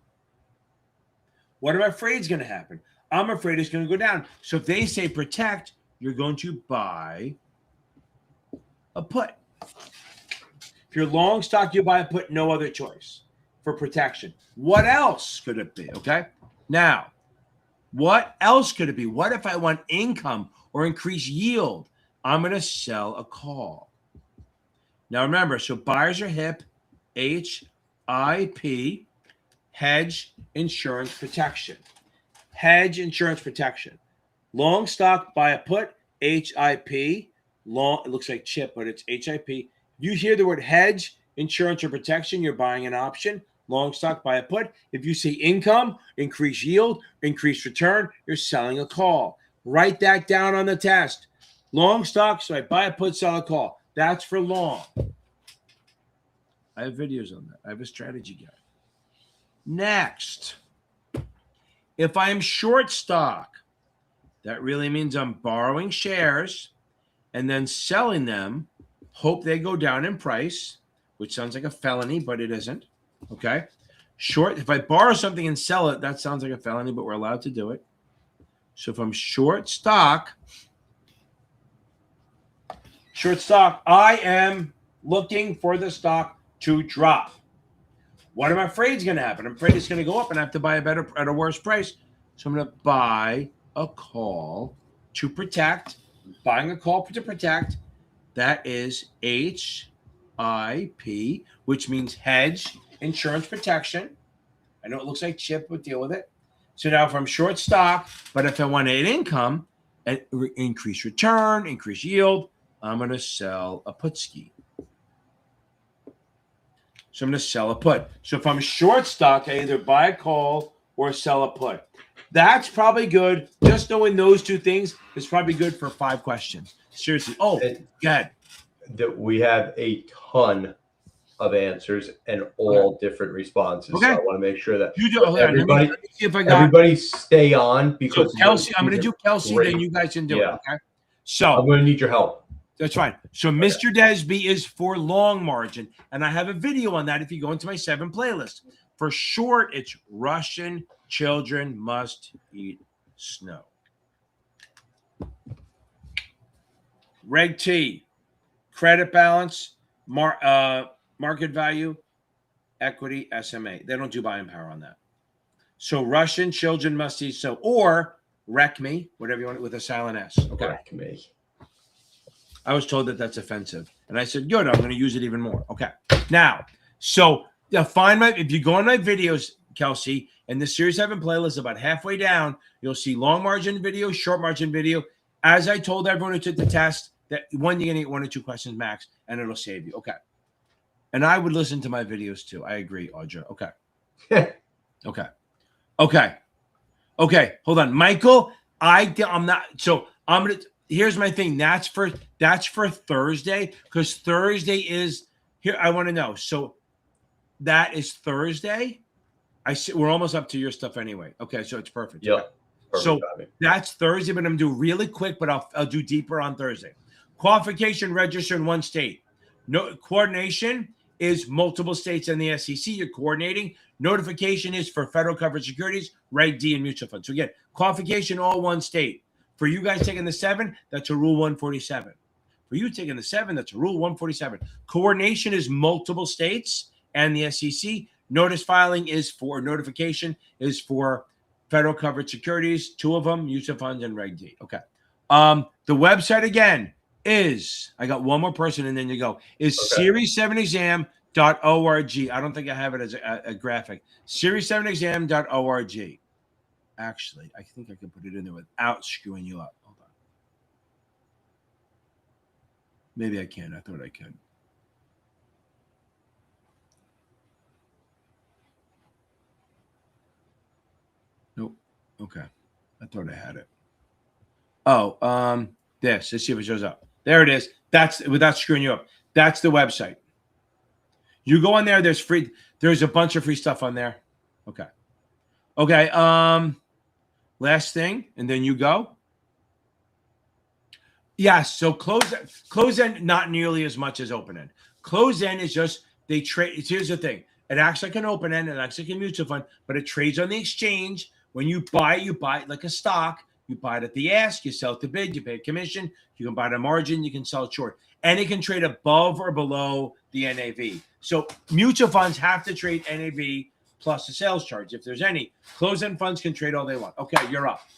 What am I afraid is going to happen? I'm afraid it's going to go down. So if they say protect, you're going to buy a put. If you're long stock, you buy a put, no other choice for protection. What else could it be? Okay. Now, what else could it be? What if I want income or increase yield? I'm going to sell a call. Now remember, so buyers are HIP, HIP, hedge insurance protection. Hedge insurance protection. Long stock, buy a put, HIP. Long, it looks like chip, but it's HIP. You hear the word hedge, insurance, or protection, you're buying an option. Long stock, buy a put. If you see income, increase yield, increase return, you're selling a call. Write that down on the test. Long stock, so I buy a put, sell a call. That's for long. I have videos on that. I have a strategy guide. Next, if I'm short stock, that really means I'm borrowing shares and then selling them, hope they go down in price, which sounds like a felony, but it isn't. Okay. Short, if I borrow something and sell it, that sounds like a felony, but we're allowed to do it. So if I'm short stock, I am looking for the stock to drop. What am I afraid is going to happen? I'm afraid it's going to go up and I have to buy at a worse price. So I'm going to buy a call to protect. Buying a call to protect. That is HIP, which means hedge insurance protection. I know it looks like chip, but deal with it. So now if I'm short stock, but if I want an income, increase return, increase yield, I'm going to sell a put ski. So I'm going to sell a put. So if I'm short stock, I either buy a call or sell a put. That's probably good. Just knowing those two things is probably good for 5 questions. Seriously. Oh, go ahead. That we have a ton of answers and all different responses. Okay. So I want to make sure that You do. everybody, let me see if I got. everybody stay on because So Kelsey, I'm going to do Kelsey, great. then you guys can do Yeah. it. Okay. So I'm going to need your help. that's fine. So Mr. Desby is for long margin, and I have a video on that if you go into my 7 playlist. For short, it's Russian children must eat snow. Reg T, credit balance, market value, equity, SMA. They don't do buying power on that. So Russian children must eat snow, or wreck me, whatever you want, with a silent S. Okay. Wreck me. I was told that that's offensive. And I said, good, I'm going to use it even more. Okay. Now, so if you go on my videos, Kelsey, and the Series 7 playlist about halfway down, you'll see long margin video, short margin video. As I told everyone who took the test, that one, you're going to get 1 or 2 questions max, and it'll save you. Okay. And I would listen to my videos too. I agree, Audra. Okay. Okay. Hold on. Michael, I'm not, so I'm going to, here's my thing. That's for Thursday, because Thursday is here. I want to know. So That is Thursday. We're almost up to your stuff anyway. Okay, so it's perfect. Yep. Okay. Perfect So timing. that's Thursday, but I'm gonna do really quick, but I'll do deeper on Thursday. Qualification, register in one state. No coordination is multiple states and the SEC. You're coordinating. Notification is for federal covered securities, Reg D, and mutual funds. So again, qualification all one state. For you guys taking the 7, that's a Rule 147. For you taking the 7, that's a Rule 147. Coordination is multiple states and the SEC. Notice filing is for notification is for federal covered securities, 2 of them, mutual funds and Reg D. Okay. The website again is, I got one more person and then you go, is series7exam.org. I don't think I have it as a graphic. Series7exam.org. Actually, I think I can put it in there without screwing you up. Hold on. Maybe I can. I thought I could. Nope. Okay. I thought I had it. Oh, this. Let's see if it shows up. There it is. That's without screwing you up. That's the website. You go on there. There's free. There's a bunch of free stuff on there. Okay. Okay. Last thing, and then you go. Yes. So close end, not nearly as much as open end. Close end is just they trade. Here's the thing. It acts like an open end. It acts like a mutual fund, but it trades on the exchange. When you buy it like a stock. You buy it at the ask, you sell it to bid, you pay a commission, you can buy it at margin, you can sell it short. And it can trade above or below the NAV. So mutual funds have to trade NAV plus the sales charge, if there's any. Closed-end funds can trade all they want. Okay, you're up.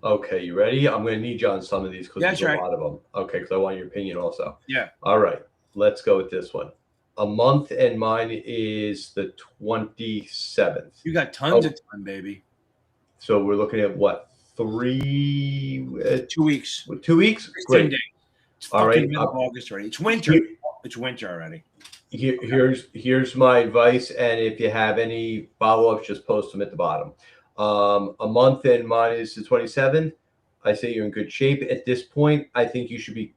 Okay, you ready? I'm going to need you on some of these because That's there's right. a lot of them. Okay, because I want your opinion also. Yeah. All right, let's go with this one. A month and mine is the 27th. You got tons of time, baby. So we're looking at what? 2 weeks. 2 weeks? 16 Great. days. It's All fucking right. middle of August already. It's winter. It's winter already. Here's my advice, and if you have any follow-ups, just post them at the bottom. A month and mine is the 27th. I say you're in good shape at this point. I think you should be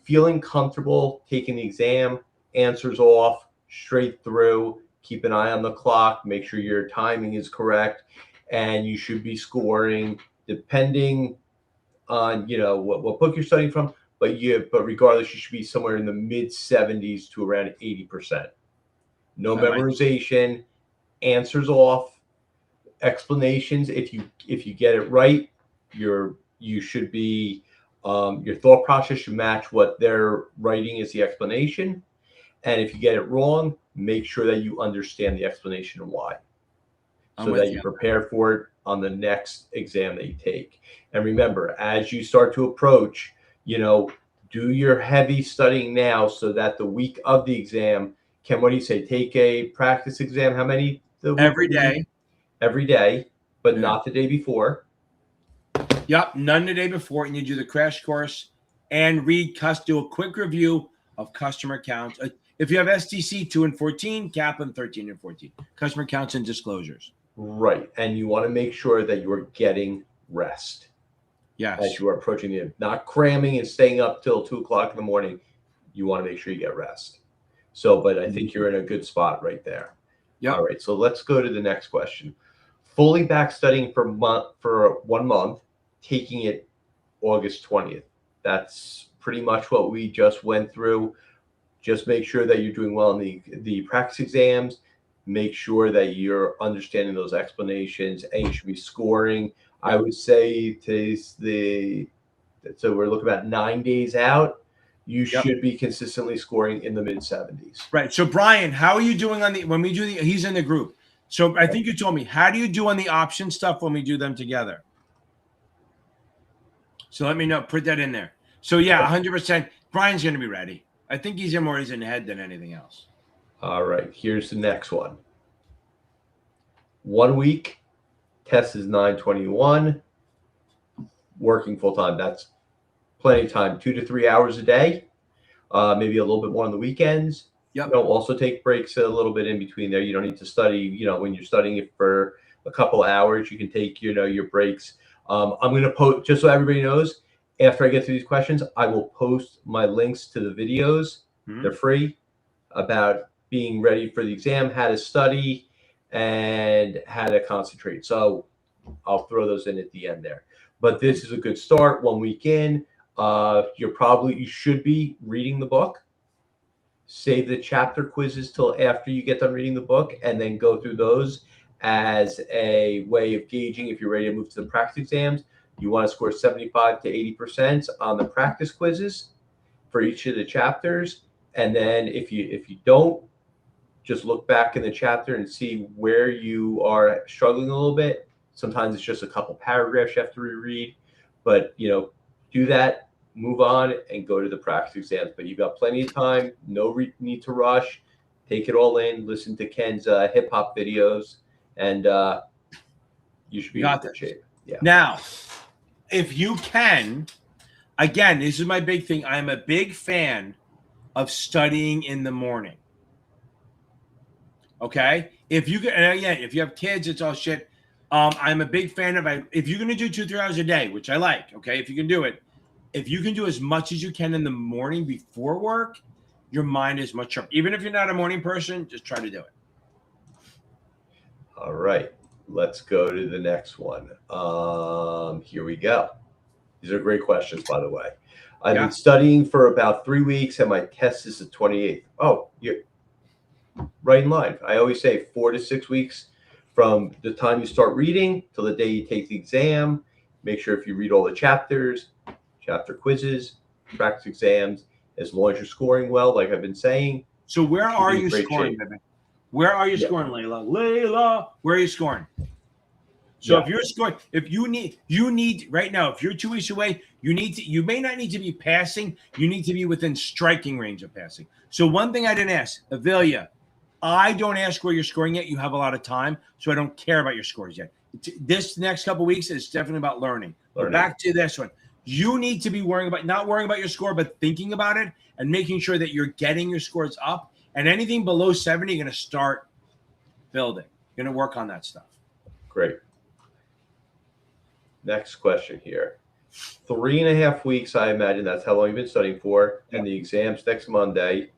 feeling comfortable taking the exam, answers off, straight through. Keep an eye on the clock. Make sure your timing is correct. And you should be scoring depending on what book you're studying from, but regardless, you should be somewhere in the mid-70s to around 80%. No memorization, answers off, explanations. If you get it right, you should be your thought process should match what they're writing as the explanation. And if you get it wrong, make sure that you understand the explanation and why. So that you prepare for it on the next exam that you take. And remember, as you start to approach, do your heavy studying now so that the week of the exam, what do you say? Take a practice exam. How many? Every day. Every day, but not the day before. Yep, none the day before. And you do the crash course and do a quick review of customer counts. If you have STC 2 and 14, Kaplan 13 and 14. Customer counts and disclosures. Right. And you want to make sure that you are getting rest. Yes. As you are approaching the not cramming and staying up till 2 o'clock in the morning. You want to make sure you get rest. So, but I think you're in a good spot right there. Yeah. All right. So let's go to the next question. Fully back studying for 1 month, taking it August 20th. That's pretty much what we just went through. Just make sure that you're doing well in the practice exams. Make sure that you're understanding those explanations, and you should be scoring. I would say so we're looking about 9 days out. You should be consistently scoring in the mid-70s. Right. So Brian, how are you doing when we do he's in the group. So I think you told me, how do you do on the option stuff when we do them together? So let me know. Put that in there. So yeah, 100%. Brian's going to be ready. I think he's more in the head than anything else. All right, here's the next one. 1 week, test is 9/21. Working full time, that's plenty of time. 2 to 3 hours a day, maybe a little bit more on the weekends. Yep. Also take breaks a little bit in between there. You don't need to study. When you're studying it for a couple hours, you can take your breaks. I'm going to post, just so everybody knows, after I get through these questions, I will post my links to the videos. They're free, about being ready for the exam, how to study, and how to concentrate. So I'll throw those in at the end there. But this is a good start. 1 week in, you should be reading the book. Save the chapter quizzes till after you get done reading the book, and then go through those as a way of gauging if you're ready to move to the practice exams. You want to score 75 to 80% on the practice quizzes for each of the chapters. And then if you don't, just look back in the chapter and see where you are struggling a little bit. Sometimes it's just a couple paragraphs you have to reread, but do that, move on, and go to the practice exams. But you've got plenty of time, no need to rush. Take it all in, listen to Ken's hip hop videos, and you should be in good shape. Yeah. Now, if you can, again, this is my big thing. I'm a big fan of studying in the morning. Okay? If you can, and again, if you have kids, it's all shit. I'm a big fan of, if you're going to do 2-3 hours a day, which I like, okay, if you can do it, if you can do as much as you can in the morning before work, your mind is much sharper. Even if you're not a morning person, just try to do it. All right, let's go to the next one. Here we go. These are great questions, by the way. I've been studying for about 3 weeks, and my test is the 28th. Oh, you're right in line. I always say 4 to 6 weeks from the time you start reading till the day you take the exam. Make sure if you read all the chapters, chapter quizzes, practice exams, as long as you're scoring well, like I've been saying. So where are you scoring, baby? Where are you scoring, Layla? Layla, where are you scoring? So if you're scoring, if you need right now, if you're 2 weeks away, you may not need to be passing. You need to be within striking range of passing. So one thing I didn't ask, Avilia, I don't ask where you're scoring yet. You have a lot of time, so I don't care about your scores yet. This next couple of weeks is definitely about learning. But back to this one. You need to be not worrying about your score, but thinking about it and making sure that you're getting your scores up. And anything below 70, you're going to start building. You're going to work on that stuff. Great. Next question here. 3.5 weeks, I imagine that's how long you've been studying for, and the exam's next Monday.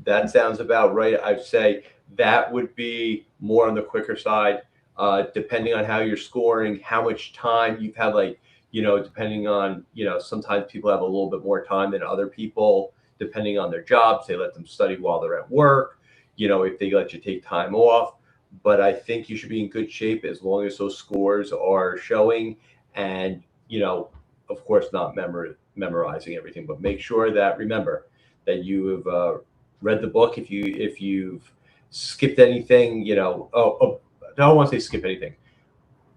That sounds about right. I'd say that would be more on the quicker side, depending on how you're scoring, how much time you've had, depending on, sometimes people have a little bit more time than other people, depending on their jobs. They let them study while they're at work, if they let you take time off. But I think you should be in good shape as long as those scores are showing, and, of course, not memorizing everything, but make sure that, remember, that you have read the book. If you've skipped anything, I don't want to say skip anything.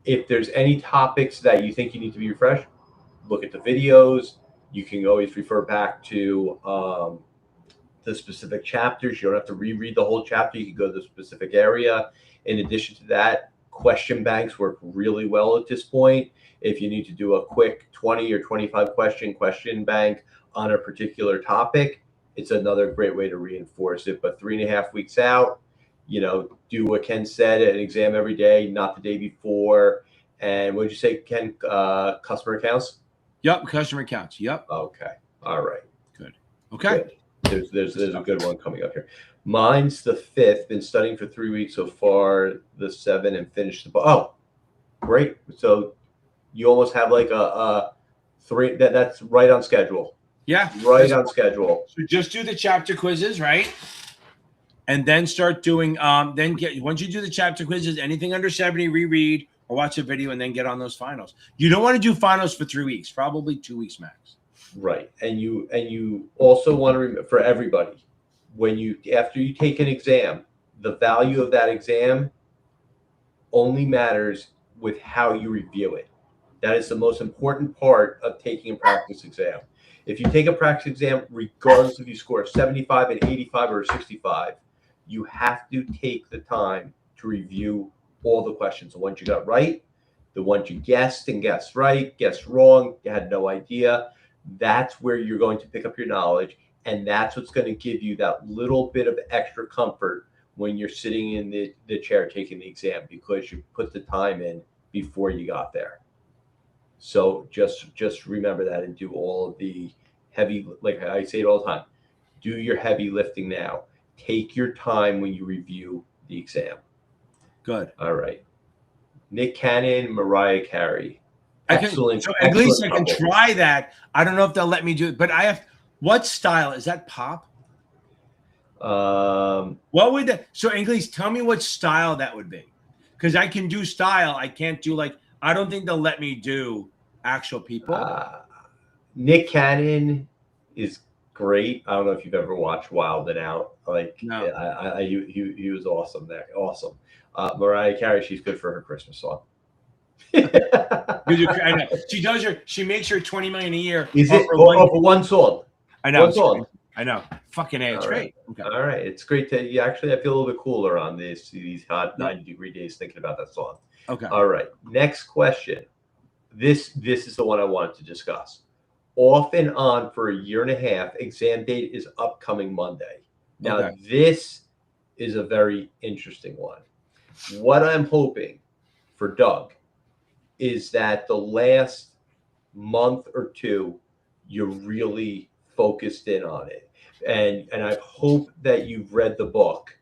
If there's any topics that you think you need to be refreshed, look at the videos. You can always refer back to the specific chapters. You don't have to reread the whole chapter. You can go to the specific area. In addition to that, question banks work really well at this point. If you need to do a quick 20 or 25 question bank on a particular topic, it's another great way to reinforce it. But 3.5 weeks out, do what Ken said, an exam every day, not the day before. And what did you say, Ken? Customer accounts? Yep, customer accounts. Yep. Okay. All right. Good. Okay. Good. There's a good one coming up here. Mine's the 5th. Been studying for 3 weeks so far. The 7th and finished the book. Oh, great. So you almost have like a 3. That's right on schedule. Yeah. Right on schedule. So just do the chapter quizzes, right? And then start doing, once you do the chapter quizzes, anything under 70, reread or watch a video and then get on those finals. You don't want to do finals for 3 weeks, probably 2 weeks max. Right. And you also want to remember, for everybody, after you take an exam, the value of that exam only matters with how you review it. That is the most important part of taking a practice exam. If you take a practice exam, regardless if you score 75 and 85 or 65, you have to take the time to review all the questions. The ones you got right, the ones you guessed and guessed right, guessed wrong, you had no idea. That's where you're going to pick up your knowledge. And that's what's going to give you that little bit of extra comfort when you're sitting in the chair taking the exam, because you put the time in before you got there. So just remember that and do all of the heavy, like I say it all the time, do your heavy lifting now. take your time when you review the exam. Good. All right. Nick Cannon, Mariah Carey. Excellent. So at least I can couple. try that. I don't know if they'll let me do it, but I have. What style is that? Pop? What would that? So at least tell me what style that would be, because I can do style. I can't do like. I don't think they'll let me do actual people. Nick Cannon is great. I don't know if you've ever watched Wild and Out. Like, No. he was awesome there. Awesome. Mariah Carey, she's good for her Christmas song. I know. She does her. She makes her 20 million a year. Is off it her for one song? I know. One song. I know. Fucking A. It's All right. great. Okay. All right. It's great to you. Actually, I feel a little bit cooler on these hot 90-degree days thinking about that song. Okay. All right. Next question. This is the one I wanted to discuss. Off and on for a year and a half. Exam date is upcoming Monday. Now, this is a very interesting one. What I'm hoping for Doug is that the last month or two, you're really focused in on it. And I hope that you've read the book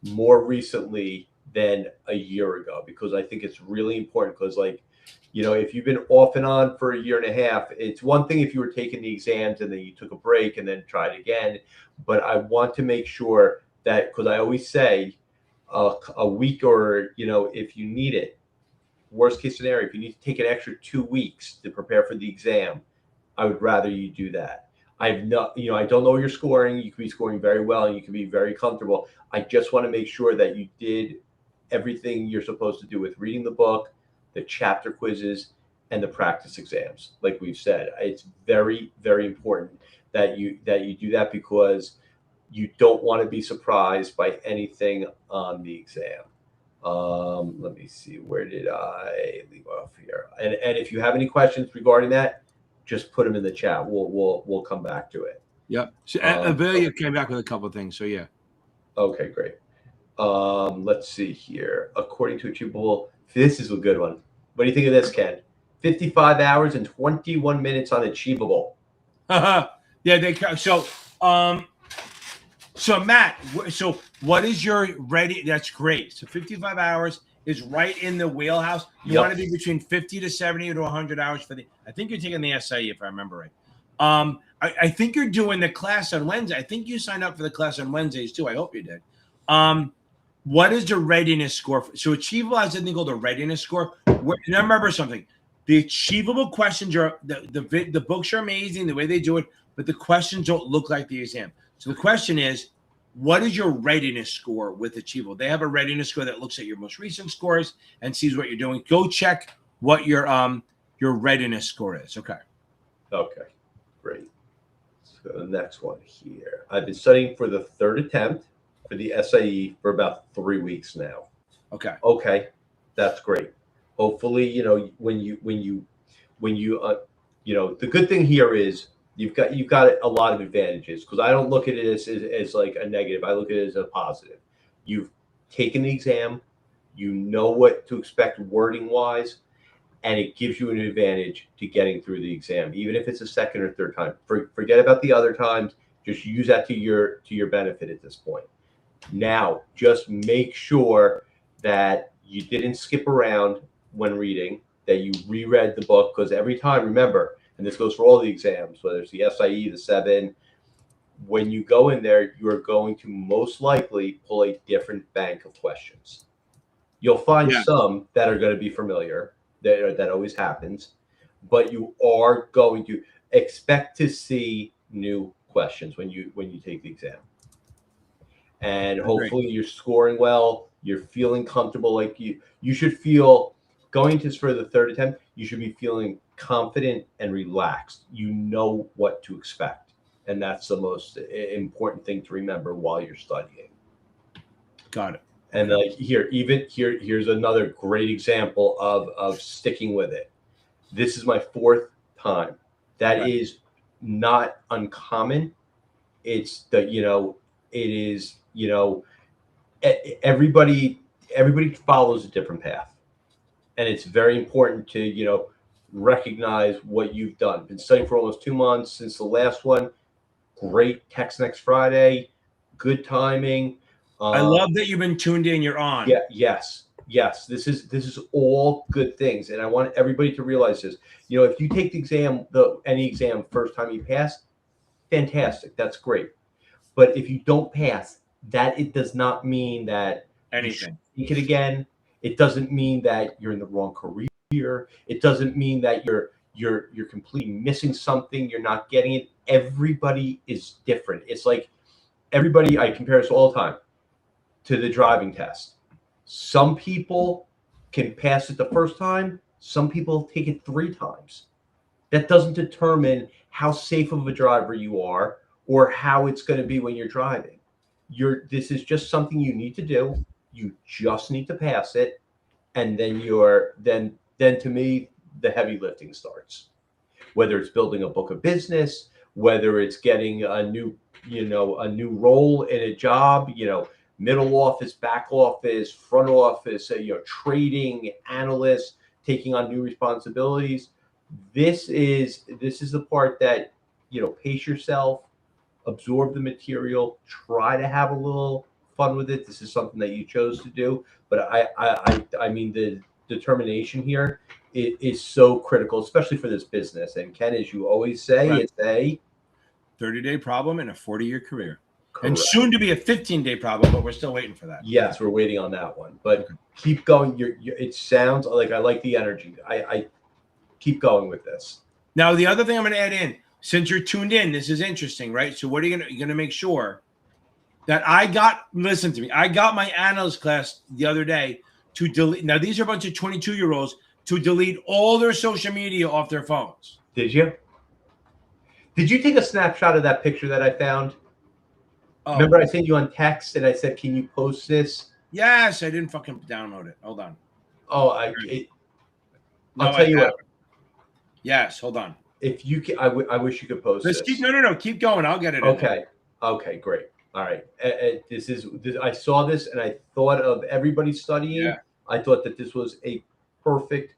more recently than a year ago, because I think it's really important. Because, like, you know, if you've been off and on for a year and a half, it's one thing if you were taking the exams and then you took a break and then tried again. But I want to make sure that, because I always say a week, or, you know, if you need it, worst case scenario, if you need to take an extra 2 weeks to prepare for the exam, I would rather you do that. I don't know your scoring. You could be scoring very well and you can be very comfortable. I just want to make sure that you did everything you're supposed to do with reading the book, the chapter quizzes, and the practice exams. Like we've said, it's very, very important that you do that, because you don't want to be surprised by anything on the exam. Let me see, where did I leave off here? And if you have any questions regarding that, just put them in the chat. We'll come back to it. Yep. So Avelia came back with a couple of things. So yeah. Okay, great. Let's see here. According to Achievable, this is a good one. What do you think of this, Ken? 55 hours and 21 minutes on Achievable. Yeah, so Matt, so what is your ready? That's great. So 55 hours is right in the wheelhouse. You want to be between 50 to 70 to 100 hours for the. I think you're taking the SIE, if I remember right. I think you're doing the class on Wednesday. I think you signed up for the class on Wednesdays too. I hope you did. What is the readiness score? So Achievable has something called a readiness score. And I remember something. The Achievable questions are the books are amazing the way they do it, but the questions don't look like the exam. So the question is, what is your readiness score with Achievable? They have a readiness score that looks at your most recent scores and sees what you're doing. Go check what your readiness score is. Okay. Okay, great. So the next one here. I've been studying for the third attempt for the SIE for about 3 weeks now. Okay. Okay, that's great. Hopefully, you know, when you the good thing here is you've got a lot of advantages, because I don't look at it as like a negative. I look at it as a positive. You've taken the exam, you know what to expect wording wise, and it gives you an advantage to getting through the exam, even if it's a second or third time. Forget about the other times. Just use that to your benefit at this point. Now, just make sure that you didn't skip around when reading, that you reread the book, because every time, remember, and this goes for all the exams, whether it's the SIE, the 7, when you go in there, you are going to most likely pull a different bank of questions. You'll find some that are going to be familiar. That always happens, but you are going to expect to see new questions when you take the exam. And hopefully you're scoring well, you're feeling comfortable. Like you should feel, going to for the third attempt, you should be feeling confident and relaxed. You know what to expect. And that's the most important thing to remember while you're studying. Got it. And here's another great example of sticking with it. This is my 4th time. That is not uncommon. It's everybody follows a different path. And it's very important to, recognize what you've done. Been studying for almost 2 months since the last one. Great. Text next Friday. good timing. I love that you've been tuned in. You're on. Yeah. Yes. This is all good things, and I want everybody to realize this. You know, if you take the exam, any exam first time you pass, fantastic. That's great. But if you don't pass, it does not mean that Anything. you take it again. It doesn't mean that you're in the wrong career. It doesn't mean that you're completely missing something. You're not getting it. Everybody is different. It's like everybody. I compare this all the time to the driving test. Some people can pass it the first time. Some people take it 3 times. That doesn't determine how safe of a driver you are or how it's going to be when you're driving. This is just something you need to do. You just need to pass it, and then then to me the heavy lifting starts. Whether it's building a book of business, whether it's getting a new role in a job, middle office, back office, front office, trading analyst, taking on new responsibilities. This is the part that, pace yourself, absorb the material, try to have a little fun with it. This is something that you chose to do, but I mean the determination here is so critical, especially for this business. And Ken, as you always say, Right. It's a 30-day problem in a 40-year career. correct. And soon to be a 15-day problem, but we're still waiting for that. Yes, we're waiting on that one, but keep going. It sounds like I like the energy. I keep going with this. Now, the other thing I'm going to add in, since you're tuned in, this is interesting, right? So what are you're going to make sure that listen to me, I got my analyst class the other day to delete. Now, these are a bunch of 22-year-olds to delete all their social media off their phones. Did you? Did you take a snapshot of that picture that I found? Oh, Remember I sent you on text and I said, can you post this? yes, I didn't fucking download it. Hold on. Oh, I'll tell you what. Yes, hold on. If you can, I wish you could post Let's this. no, keep going. I'll get it. Okay, great. All right. I saw this and I thought of everybody studying. Yeah. I thought that this was a perfect.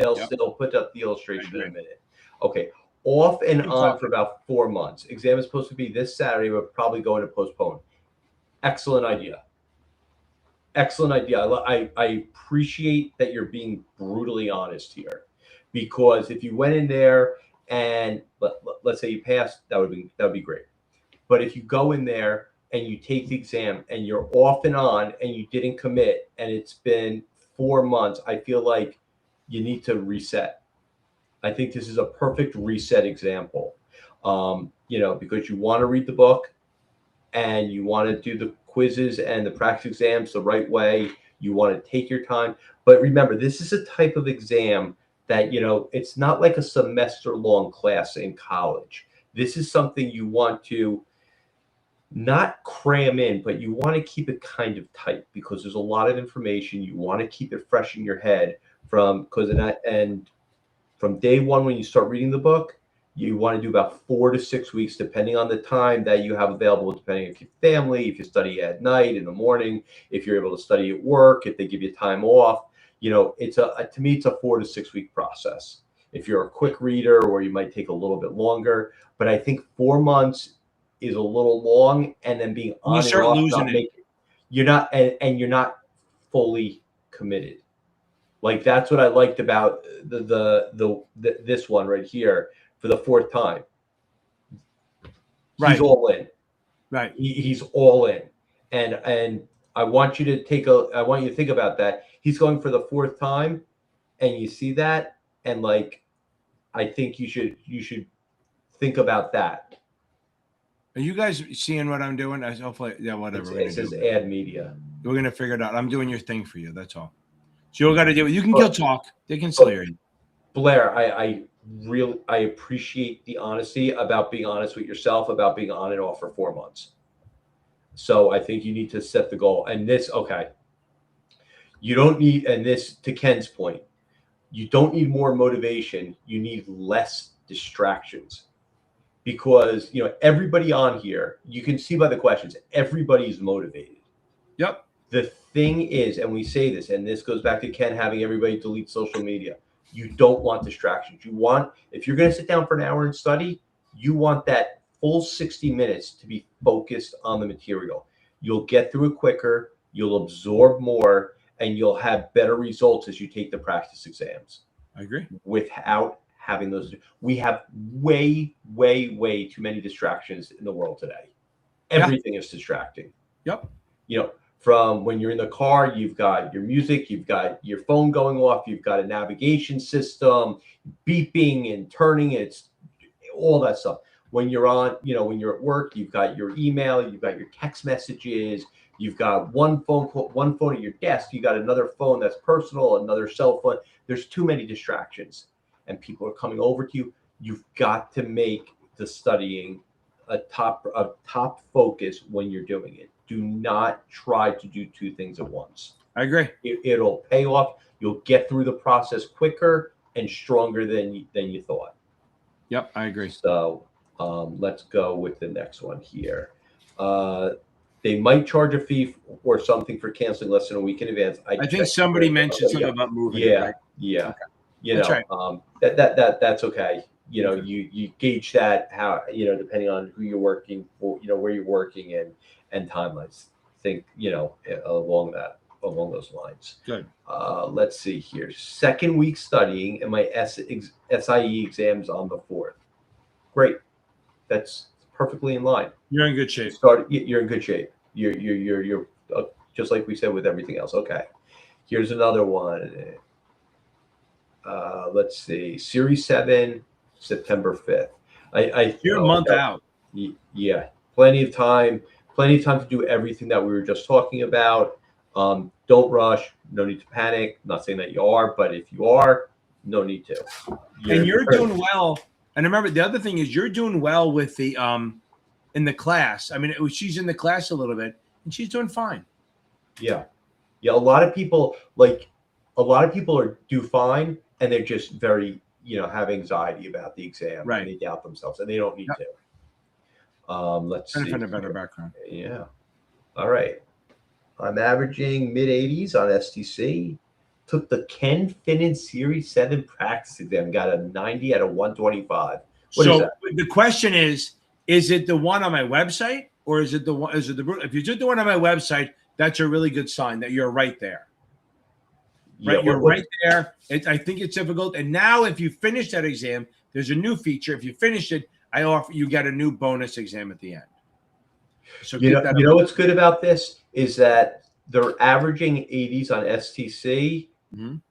I'll put up the illustration in a minute. Okay. Off and on for about 4 months. Exam is supposed to be this Saturday, but probably going to postpone. Excellent idea. Excellent idea. I appreciate that you're being brutally honest here, because if you went in there and let's say you passed, that would be great. But if you go in there and you take the exam and you're off and on and you didn't commit and it's been 4 months, I feel like you need to reset. I think this is a perfect reset example, because you want to read the book and you want to do the quizzes and the practice exams the right way. You want to take your time. But remember, this is a type of exam that, it's not like a semester-long class in college. This is something you want to not cram in, but you want to keep it kind of tight because there's a lot of information. You want to keep it fresh in your head from day one when you start reading the book. You want to do about 4 to 6 weeks, depending on the time that you have available, depending if you have family, if you study at night, in the morning, if you're able to study at work, if they give you time off. To me, it's a 4 to 6 week process. If you're a quick reader, or you might take a little bit longer, but I think 4 months is a little long, and then being on and start off, losing it. You're not fully committed. Like, that's what I liked about this one right here for the 4th time. Right. He's all in. Right. He's all in. And I want you to think about that. He's going for the 4th time, and you see that, and I think you should think about that. Are you guys seeing what I'm doing? Hopefully, yeah, whatever. It says add media. We're going to figure it out. I'm doing your thing for you. That's all. So you got to do it. You can talk. They can still hear you. Blair, I appreciate the honesty about being honest with yourself, about being on and off for 4 months. So I think you need to set the goal. And this, okay. You don't need, and this, to Ken's point, you don't need more motivation. You need less distractions. Because, everybody on here, you can see by the questions, everybody's motivated. Yep. The thing is, and we say this, and this goes back to Ken having everybody delete social media. You don't want distractions. If you're going to sit down for an hour and study, you want that full 60 minutes to be focused on the material. You'll get through it quicker, you'll absorb more, and you'll have better results as you take the practice exams I agree. without having those. We have way, way, way too many distractions in the world today. Everything is distracting. Yep. You know, from when you're in the car, you've got your music, you've got your phone going off, you've got a navigation system beeping and turning, it's all that stuff. When you're on, when you're at work, you've got your email, you've got your text messages, you've got one phone at your desk, you got another phone that's personal, another cell phone. There's too many distractions, and people are coming over to you. You've got to make the studying a top focus when you're doing it. Do not try to do two things at once. I agree. It'll pay off. You'll get through the process quicker and stronger than you thought. Yep, I agree. So let's go with the next one here. They might charge a fee or something for canceling less than a week in advance. I think somebody mentioned something about moving. Yeah, right? yeah. Okay. That's right. That's okay. You gauge that how depending on who you're working for, where you're working and timelines. Think along those lines. Good. Let's see here. Second week studying, and my SIE exams on the 4th. Great. That's perfectly in line. You're in good shape. You're in good shape. You're just like we said with everything else. Okay. Here's another one. Let's see. Series 7, September 5th. You're a month out. Yeah. Plenty of time to do everything that we were just talking about. Don't rush. No need to panic. Not saying that you are, but if you are, no need to. You're doing well. And remember, the other thing is you're doing well with the in the class. I mean, she's in the class a little bit, and she's doing fine. Yeah. A lot of people do fine, and they're just very have anxiety about the exam. Right. And they doubt themselves, and they don't need to. Let's see. Find a better background. Yeah. All right. I'm averaging mid-80s on STC. Took the Ken Finnan Series 7 practice exam. Got a 90 out of 125. What is that? The question is it the one on my website, or is it the one? Is it the? If you did the one on my website, that's a really good sign that you're right there. Right, Yeah, you're right there. I think it's difficult. And now, if you finish that exam, there's a new feature. If you finish it, you get a new bonus exam at the end. So you know what's good about this is that they're averaging 80s on STC,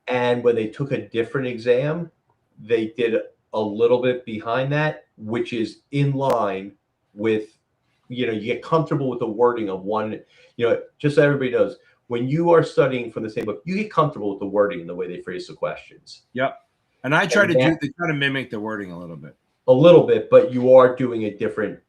and when they took a different exam, they did a little bit behind that, which is in line with you get comfortable with the wording of one. Just so everybody knows, when you are studying from the same book, you get comfortable with the wording and the way they phrase the questions. Yep. And I try to mimic the wording a little bit. A little bit, but you are doing a different.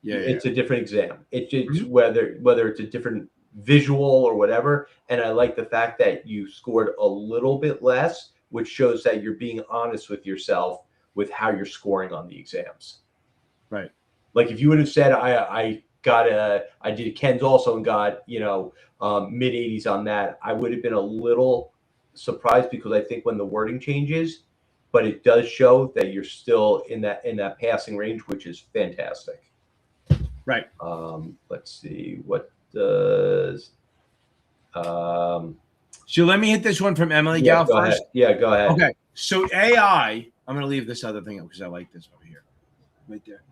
It's Yeah. a different exam. It's whether it's a different visual or whatever. And I like the fact that you scored a little bit less, which shows that you're being honest with yourself with how you're scoring on the exams. Right. Like if you would have said I did Ken's also and got mid 80s on that, I would have been a little surprised, because I think when the wording changes, but it does show that you're still in that passing range, which is fantastic. Right. Let's see, what does So let me hit this one from Emily Gal go first. ahead. Yeah, go ahead. Okay. So AI, I'm going to leave this other thing up because I like this over here, right there.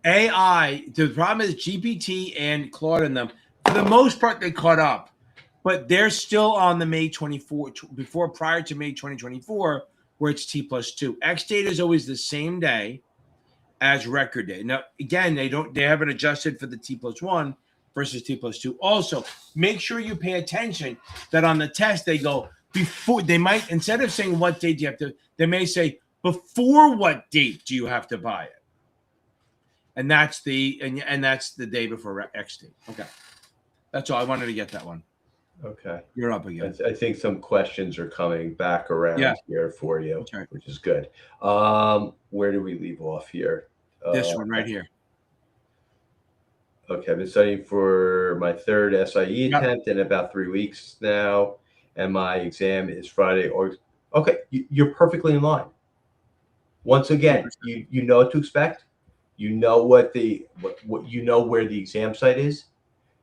AI. The problem is GPT and Claude and them. For the most part, they caught up, but they're still on the May 24 prior to May 2024, where it's T+2. X date is always the same day as record day. Now, again, they haven't adjusted for the T+1 versus T+2. Also, make sure you pay attention that on the test they go before. They might, instead of saying what date do you have to, they may say before what date do you have to buy it, and that's the day before X date. Okay, that's all. I wanted to get that one. Okay, You're up again. I think some questions are coming back around here for you, right. which is good. Where do we leave off here? This one right here. Okay, I've been studying for my third SIE attempt in about 3 weeks now, and my exam is Friday. Okay, you're perfectly in line. Once again, you know what to expect. You know what you know where the exam site is.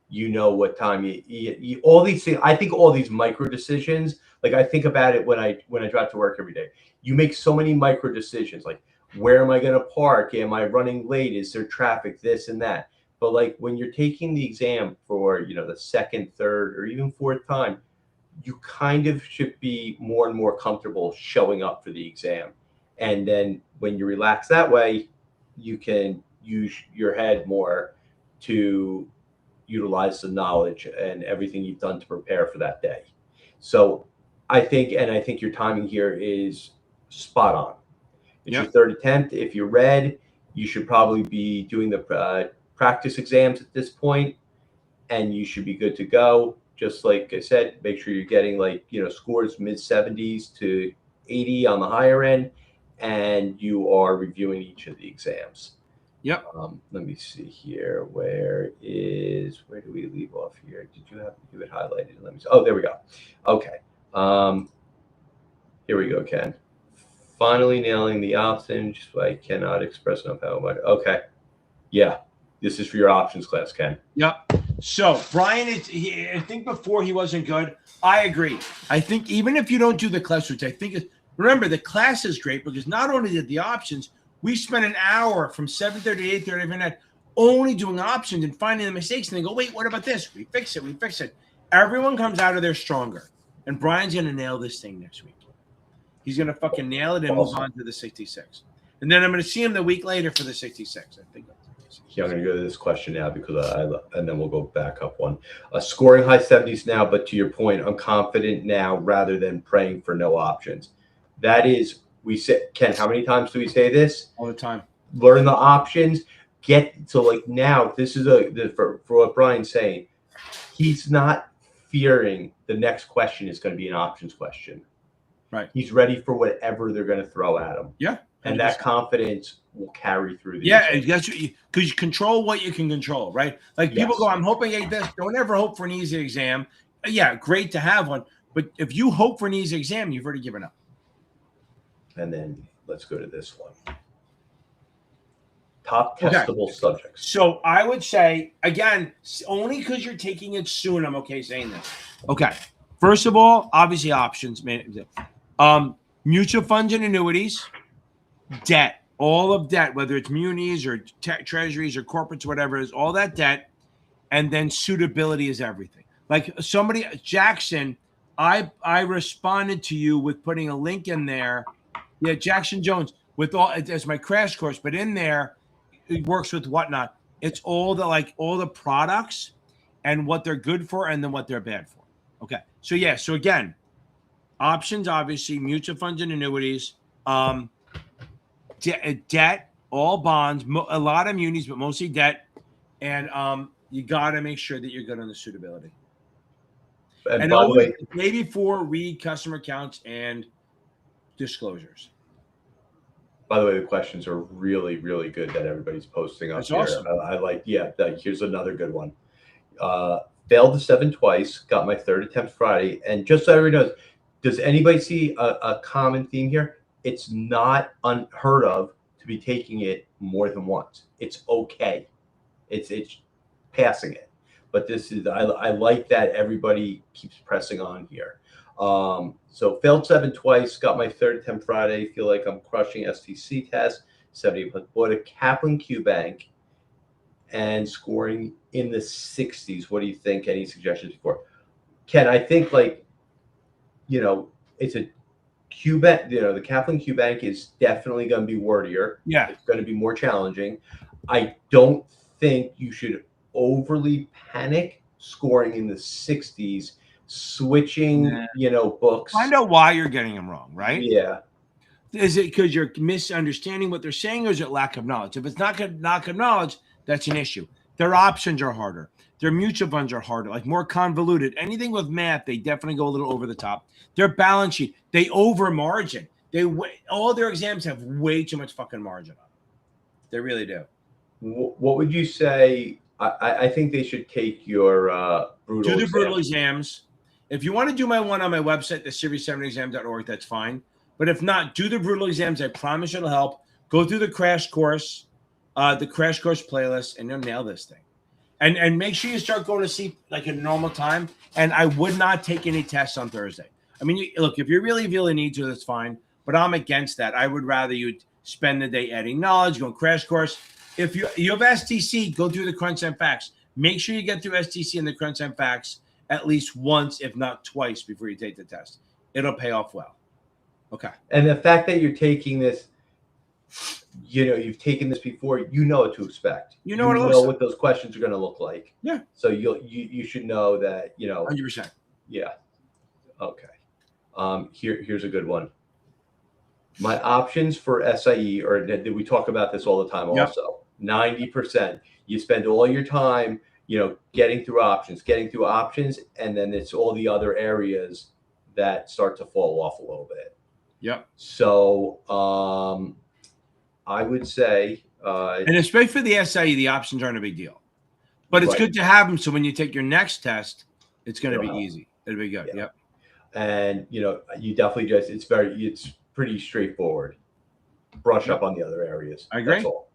You know what time you all these things. I think all these micro decisions, like I think about it when I drive to work every day. You make so many micro decisions, like where am I going to park? Am I running late? Is there traffic? This and that. But like when you're taking the exam for, the second, third, or even fourth time, you kind of should be more and more comfortable showing up for the exam. And then when you relax that way, you can use your head more to utilize the knowledge and everything you've done to prepare for that day. So I think your timing here is spot on. It's your third attempt. If you're red, you should probably be doing the practice exams at this point, and you should be good to go. Just like I said, make sure you're getting scores mid 70s to 80 on the higher end, and you are reviewing each of the exams. Yep. Let me see here. Where do we leave off here? Did you have it highlighted? Let me see. Oh, there we go. Okay. Here we go, Ken. Finally nailing the options. I cannot express enough how much. Okay. Yeah. This is for your options class, Ken. Yep. So Brian, I think before he wasn't good. I agree. I think even if you don't do the class, which I think remember the class is great because not only did the options, we spent an hour from 7:30 to 8:30 every night only doing options and finding the mistakes. And they go, wait, what about this? We fix it. Everyone comes out of there stronger. And Brian's going to nail this thing next week. He's going to fucking nail it and move on to the 66. And then I'm going to see him the week later for the 66. I think. Yeah, I'm going to go to this question now because and then we'll go back up one. Scoring high 70s now, but to your point, I'm confident now rather than praying for no options. That is, we say, Ken, how many times do we say this? All the time. Learn the options. Now this is for what Brian's saying. He's not fearing the next question is going to be an options question. Right. He's ready for whatever they're going to throw at him. Yeah. And that confidence will carry through the exam. That's because you control what you can control, right? Like people go, I'm hoping I get this. Don't ever hope for an easy exam. Yeah, great to have one. But if you hope for an easy exam, you've already given up. And then let's go to this one. Top testable subjects. So I would say, again, only because you're taking it soon, I'm okay saying this. Okay. First of all, obviously options. Mutual funds and annuities, debt, all of debt, whether it's munis or treasuries or corporates, whatever it is, all that debt. And then suitability is everything. Like Jackson, I responded to you with putting a link in there. Yeah, Jackson Jones with as my crash course, but in there, it works with whatnot. It's all the products and what they're good for and then what they're bad for. Okay. So yeah. So again, options, obviously mutual funds and annuities, debt, all bonds, a lot of munis, but mostly debt. And you got to make sure that you're good on the suitability. And by the way, maybe read customer accounts and disclosures. By the way, the questions are really, really good that everybody's posting up here. Awesome. I like, here's another good one. Failed the 7 twice, got my third attempt Friday. And just so everybody knows, does anybody see a common theme here? It's not unheard of to be taking it more than once. It's okay. It's passing it. But this is, I like that everybody keeps pressing on here. So failed 7 twice, got my third attempt Friday. Feel like I'm crushing STC test. 70, bought a Kaplan Q Bank and scoring in the 60s. What do you think? Any suggestions before? Ken, I think it's a Q Bank. The Kaplan Q Bank is definitely going to be wordier. Yeah, it's going to be more challenging. I don't think you should overly panic scoring in the 60s. Switching, books. Find out why you're getting them wrong, right? Yeah. Is it because you're misunderstanding what they're saying, or is it lack of knowledge? If it's not lack of knowledge, that's an issue. Their options are harder. Their mutual funds are harder, like more convoluted. Anything with math, they definitely go a little over the top. Their balance sheet, they over margin. All their exams have way too much fucking margin on them. They really do. What would you say? I think they should take your brutal. Do the brutal exams. If you want to do my one on my website, the series7exam.org, that's fine. But if not, do the brutal exams. I promise it'll help. Go through the crash course. the crash course playlist, and you'll nail this thing. And make sure you start going to sleep like at a normal time. And I would not take any tests on Thursday. I mean, look, if you really need to, that's fine. But I'm against that. I would rather you spend the day adding knowledge, going crash course. If you have STC, go through the Crunch and Facts. Make sure you get through STC and the Crunch and Facts at least once, if not twice, before you take the test. It'll pay off well. Okay. And the fact that you're taking this, you've taken this before, you know what to expect. You know what those questions are going to look like. Yeah. So you should know that, 100%. Yeah. Okay. Here's a good one. My options for SIE, or did we talk about this all the time? Yep. Also, 90%. You spend all your time, getting through options, and then it's all the other areas that start to fall off a little bit. Yep. So I would say, and especially for the SIE, the options aren't a big deal, but it's good to have them. So when you take your next test, it's going to be easy. It'll be good. Yeah. Yep. And you definitely it's pretty straightforward. Brush up on the other areas. I agree. That's all.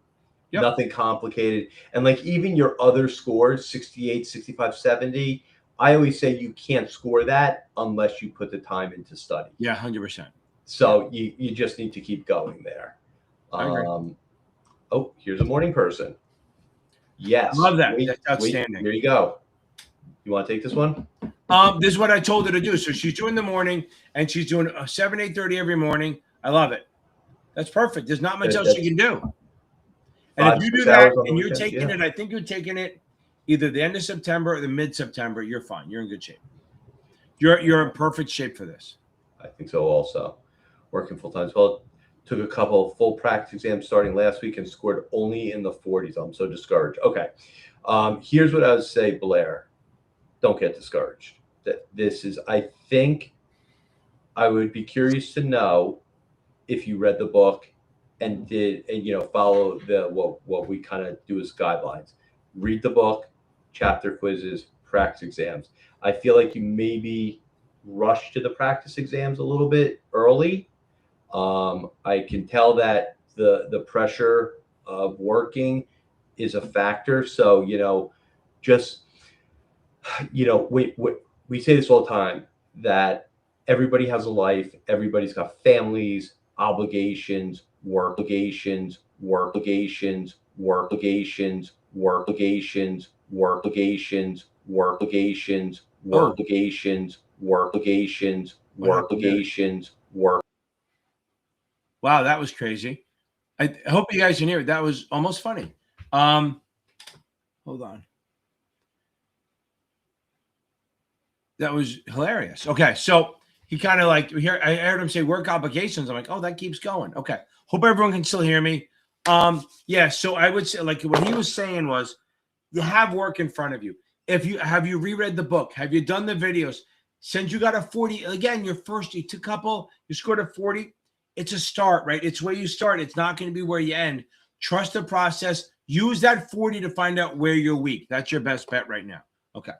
Yep. Nothing complicated. And like even your other scores, 68, 65, 70, I always say you can't score that unless you put the time into study. Yeah, 100%. So you just need to keep going there. I agree. Oh, here's a morning person. Yes. Love that. That's outstanding. Here you go. You want to take this one? This is what I told her to do. So she's doing the morning, and she's doing 7, 8:30 every morning. I love it. That's perfect. There's not much else you can do. And if you do that and you're taking it, I think you're taking it either the end of September or the mid-September, you're fine. You're in good shape. You're in perfect shape for this. I think so also. Working full time as well. Took a couple of full practice exams starting last week and scored only in the 40s. I'm so discouraged. Okay. Here's what I would say, Blair. Don't get discouraged. This is, I think I would be curious to know if you read the book and follow what we kind of do as guidelines. Read the book, chapter quizzes, practice exams. I feel like you maybe rushed to the practice exams a little bit early. I can tell that the pressure of working is a factor. So, we say this all the time, that everybody has a life. Everybody's got families, obligations, work obligations, work obligations, work obligations, work obligations, work obligations, work obligations, work obligations, work obligations, work obligations, work. Wow, that was crazy. I hope you guys can hear it. That was almost funny. Hold on. That was hilarious. Okay, so he kind of I heard him say work obligations. I'm like, oh, that keeps going. Okay, hope everyone can still hear me. Yeah, so I would say, like, what he was saying was, you have work in front of you. Have you reread the book? Have you done the videos? Since you got a 40, again, you took a couple, you scored a 40. It's a start, right? It's where you start. It's not going to be where you end. Trust the process. Use that 40 to find out where you're weak. That's your best bet right now. Okay.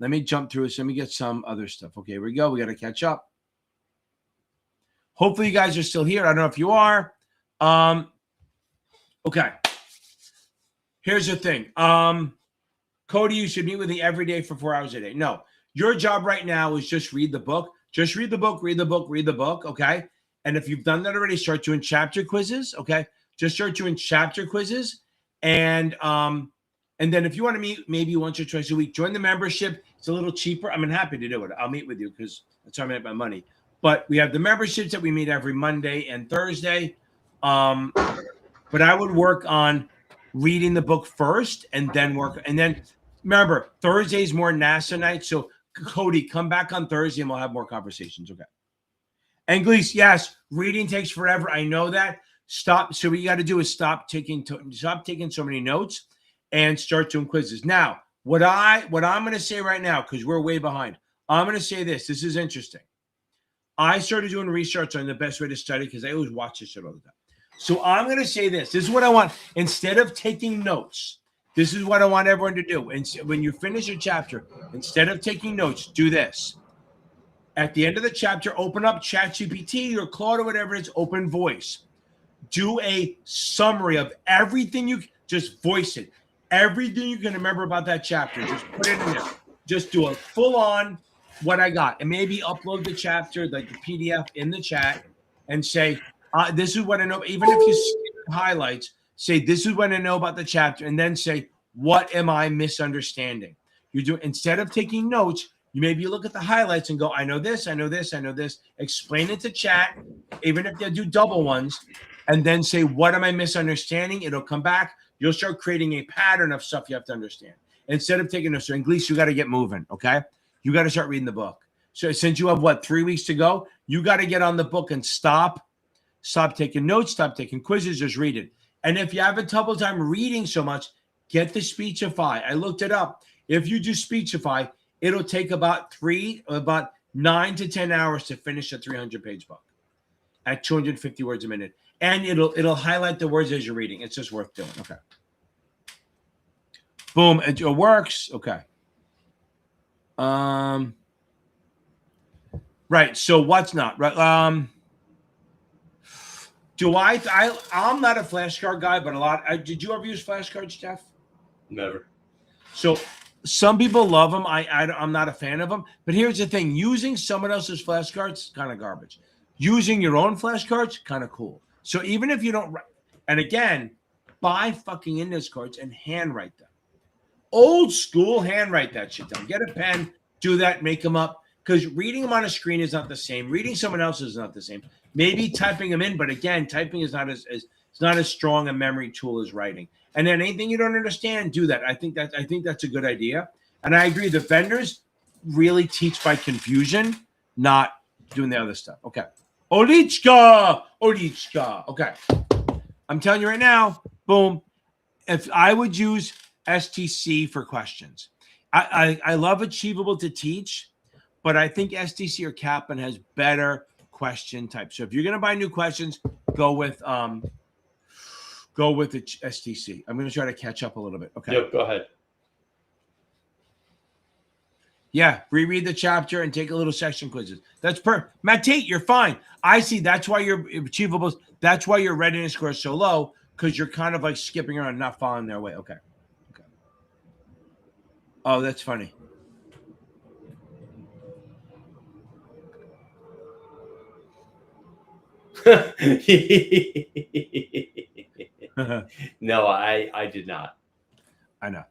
Let me jump through this. Let me get some other stuff. Okay, here we go. We got to catch up. Hopefully you guys are still here. I don't know if you are. Okay. Here's the thing. Cody, you should meet with me every day for 4 hours a day. No, your job right now is just read the book. Just read the book, read the book, read the book. Okay. And if you've done that already, start doing chapter quizzes. Okay. Just start doing chapter quizzes. And then if you want to meet maybe once or twice a week, join the membership. It's a little cheaper. I'm happy to do it. I'll meet with you because that's how I make my money. But we have the memberships that we meet every Monday and Thursday. But I would work on reading the book first and then work. And then remember, Thursday's more NASA night. So Cody, come back on Thursday and we'll have more conversations. Okay. Anglise, yes, reading takes forever. I know that. Stop. So what you got to do is stop taking so many notes and start doing quizzes. Now, what I'm going to say right now, because we're way behind, I'm going to say this. This is interesting. I started doing research on the best way to study because I always watch this shit all the time. So I'm going to say this. This is what I want. Instead of taking notes, this is what I want everyone to do. And when you finish a chapter, instead of taking notes, do this. At the end of the chapter, open up ChatGPT or Claude or whatever it is, open voice. Do a summary of everything Just voice it. Everything you can remember about that chapter, just put it in there. Just do a full on what I got, and maybe upload the chapter, like the PDF, in the chat, and say, "This is what I know." Even if you skip the highlights, say, "This is what I know about the chapter," and then say, "What am I misunderstanding?" You do instead of taking notes. You maybe look at the highlights and go, "I know this, I know this, I know this." Explain it to chat, even if they do double ones, and then say, "What am I misunderstanding?" It'll come back. You'll start creating a pattern of stuff you have to understand. Instead of taking notes, so English, you got to get moving, okay? You got to start reading the book. So since you have, 3 weeks to go, you got to get on the book and stop taking notes, stop taking quizzes, just read it. And if you have a trouble time reading so much, get the Speechify. I looked it up. If you do Speechify, it'll take about 9 to 10 hours to finish a 300-page book at 250 words a minute. And it'll highlight the words as you're reading. It's just worth doing. Okay. Boom. It works. Okay. Right. So what's not right? I'm not a flashcard guy, but did you ever use flashcards, Jeff? Never. So some people love them. I'm not a fan of them. But here's the thing: using someone else's flashcards, kind of garbage. Using your own flashcards, kind of cool. So even if you don't, and again, buy fucking index cards and handwrite them. Old school, handwrite that shit down. Get a pen, do that, make them up. Because reading them on a screen is not the same. Reading someone else is not the same. Maybe typing them in, but again, typing is not as strong a memory tool as writing. And then anything you don't understand, do that. I think that's a good idea. And I agree. The vendors really teach by confusion, not doing the other stuff. Okay. Olichka. Okay. I'm telling you right now, boom. If I would use STC for questions, I love Achievable to teach, but I think STC or Kaplan has better question types. So if you're going to buy new questions, go with the STC. I'm going to try to catch up a little bit. Okay. Yep. Go ahead. Yeah, reread the chapter and take a little section quizzes. That's perfect. Matt Tate, you're fine. I see. That's why your achievables. That's why your readiness score is so low, because you're kind of like skipping around, not following their way. Okay. Oh, that's funny. No, I did not. I know.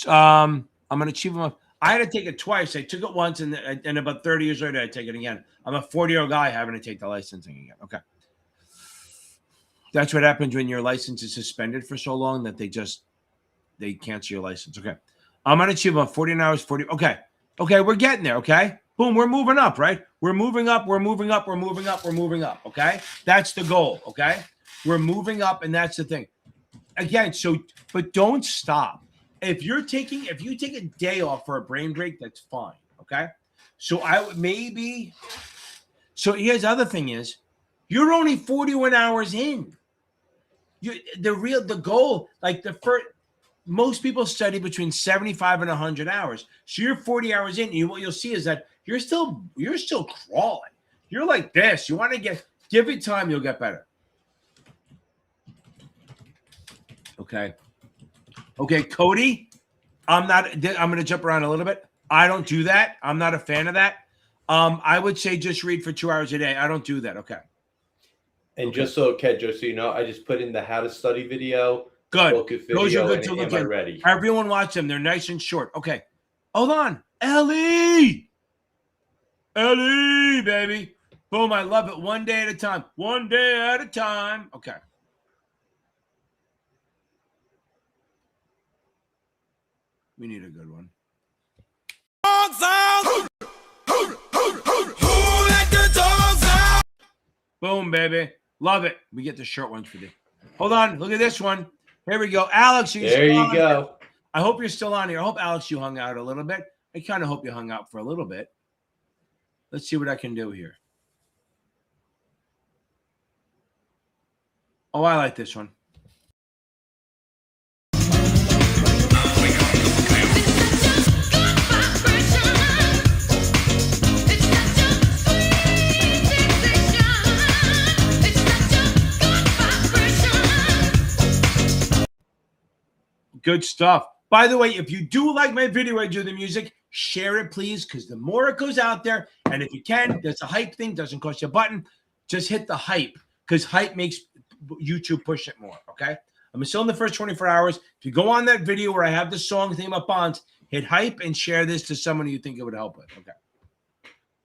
I'm an Achievable. I had to take it twice. I took it once, and about 30 years later, I take it again. I'm a 40-year-old guy having to take the licensing again. Okay. That's what happens when your license is suspended for so long that they cancel your license. Okay. I'm on Achievable 49 hours, 40. Okay. Okay. We're getting there. Okay. Boom. We're moving up, right? We're moving up. We're moving up. We're moving up. We're moving up. Okay. That's the goal. Okay. We're moving up, and that's the thing. Again, but don't stop. If you take a day off for a brain break, that's fine. Okay. So here's the other thing is, you're only 41 hours in. The goal, like most people study between 75 and 100 hours. So you're 40 hours in. What you'll see is that you're still crawling. You're like this. You want to give it time. You'll get better. Okay. Okay, Cody, I'm going to jump around a little bit. I don't do that. I'm not a fan of that. I would say just read for 2 hours a day. I don't do that. Okay. And just so you know, I just put in the how to study video. Good. Video, those are good to look at. Ready. Everyone watch them. They're nice and short. Okay. Hold on. Ellie, baby. Boom. I love it. One day at a time. One day at a time. Okay. We need a good one. Dogs out. Who let the dogs out? Boom, baby. Love it. We get the short ones for you. Hold on. Look at this one. Here we go. Alex, there you go. I hope you're still on here. I hope, Alex, you hung out a little bit. I kind of hope you hung out for a little bit. Let's see what I can do here. Oh, I like this one. Good stuff. By the way, if you do like my video where I do the music, share it, please, because the more it goes out there, and if you can, there's a hype thing, doesn't cost you a button. Just hit the hype, because hype makes YouTube push it more, okay? I'm still in the first 24 hours. If you go on that video where I have the song thing about bonds, hit hype and share this to someone you think it would help with, okay?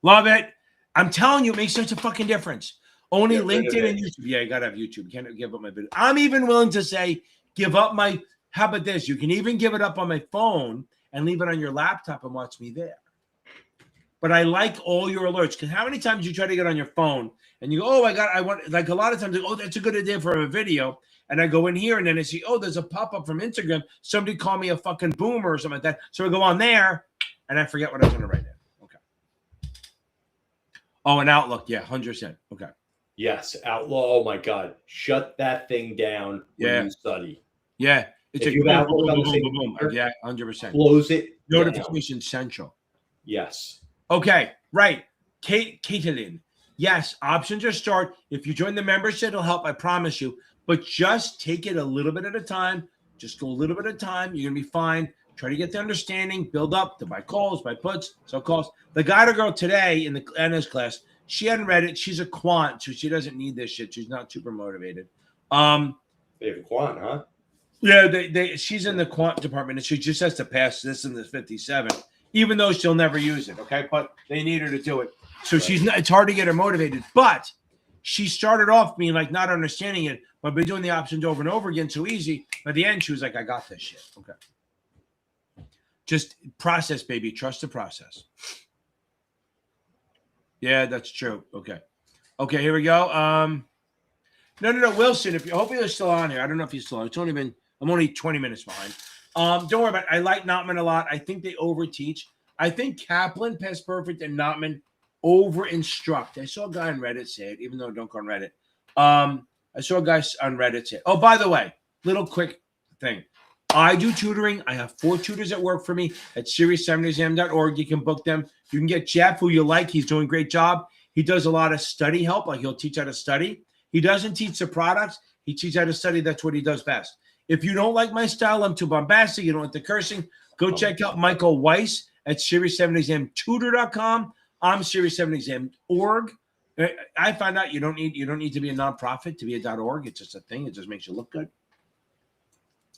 Love it. I'm telling you, it makes such a fucking difference. Only LinkedIn and YouTube. Yeah, you got to have YouTube. You can't give up my video. I'm even willing to say, give up my, how about this? You can even give it up on my phone and leave it on your laptop and watch me there. But I like all your alerts, because how many times you try to get on your phone and you go, oh, I want, like a lot of times, oh, that's a good idea for a video. And I go in here and then I see, oh, there's a pop-up from Instagram. Somebody called me a fucking boomer or something like that. So I go on there and I forget what I was going to write in. Okay. Oh, an Outlook. Yeah, 100%. Okay. Yes, Outlaw. Oh my God, shut that thing down when you study. Yeah, it's if you have Outlook on the same computer, yeah, 100%. Close it. Notification central. Yes. Okay, right. Caitlin. Yes, options are stored. If you join the membership, it'll help. I promise you. But just take it a little bit at a time. Just go a little bit at a time. You're gonna be fine. Try to get the understanding, build up to buy calls, buy puts, sell calls. The guy or girl today in the Anna's class, she hadn't read it. She's a quant, so she doesn't need this shit. She's not super motivated. They have a quant, huh? Yeah, she's in the quant department, and she just has to pass this and this 57, even though she'll never use it. Okay, but they need her to do it. So she's not. It's hard to get her motivated. But she started off being like not understanding it, but been doing the options over and over again, so easy. By the end, she was like, "I got this shit." Okay, just process, baby. Trust the process. Yeah, that's true. Okay. Okay, here we go. No. Wilson, if you hopefully you're still on here. I don't know if he's still on. I'm only 20 minutes behind. Don't worry about it. I like Notman a lot. I think they overteach. I think Kaplan, Past Perfect, and Notman over-instruct. I saw a guy on Reddit say it, even though I don't go on Reddit. I saw a guy on Reddit say it. Oh, by the way, little quick thing. I do tutoring. I have 4 tutors that work for me at series7exam.org. You can book them. You can get Jeff, who you like. He's doing a great job. He does a lot of study help, like he'll teach how to study. He doesn't teach the products. He teaches how to study. That's what he does best. If you don't like my style, I'm too bombastic, you don't like the cursing, go check out Michael Weiss at series7examtutor.com. I'm series7exam.org. I found out you don't need to be a nonprofit to be a .org. It's just a thing. It just makes you look good.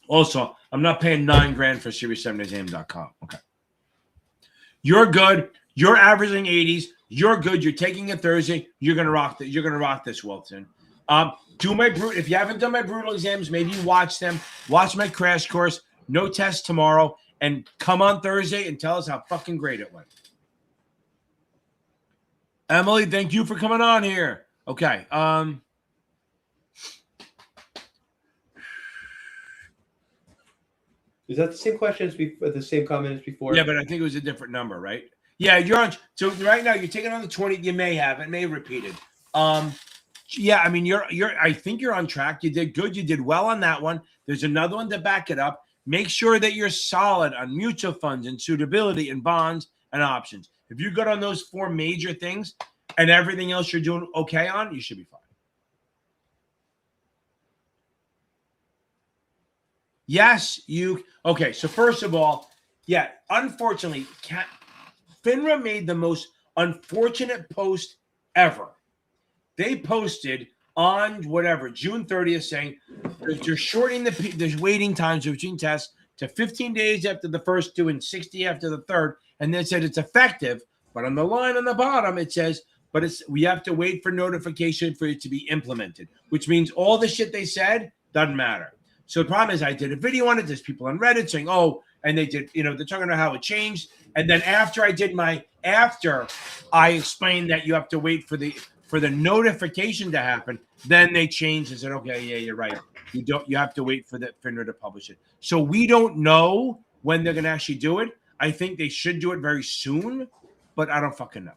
Also, I'm not paying $9,000 for series7exam.com. Okay. You're good. You're averaging 80s. You're good. You're taking a Thursday. You're gonna rock that. You're gonna rock this, Wilson. Do my if you haven't done my brutal exams, maybe watch them. Watch my crash course. No test tomorrow, and come on Thursday and tell us how fucking great it went. Emily, thank you for coming on here. Okay. Is that the same question as before? The same comment as before? Yeah, but I think it was a different number, right? Yeah, you're on. So right now you're taking on the 20. You may have it, may have repeated. Yeah, I mean you're. I think you're on track. You did good. You did well on that one. There's another one to back it up. Make sure that you're solid on mutual funds and suitability and bonds and options. If you're good on those 4 major things and everything else you're doing okay on, you should be fine. Yes, you. Okay, so first of all, yeah, unfortunately, FINRA made the most unfortunate post ever. They posted on whatever, June 30th, saying they're shorting the waiting times between tests to 15 days after the first 2 and 60 after the third. And they said it's effective, but on the line on the bottom, it says, but we have to wait for notification for it to be implemented, which means all the shit they said doesn't matter. So the problem is I did a video on it. There's people on Reddit saying, oh, and they did, they're talking about how it changed. And then after I explained that you have to wait for the notification to happen, then they changed and said, okay, yeah, you're right. You have to wait for the FINRA to publish it. So we don't know when they're going to actually do it. I think they should do it very soon, but I don't fucking know.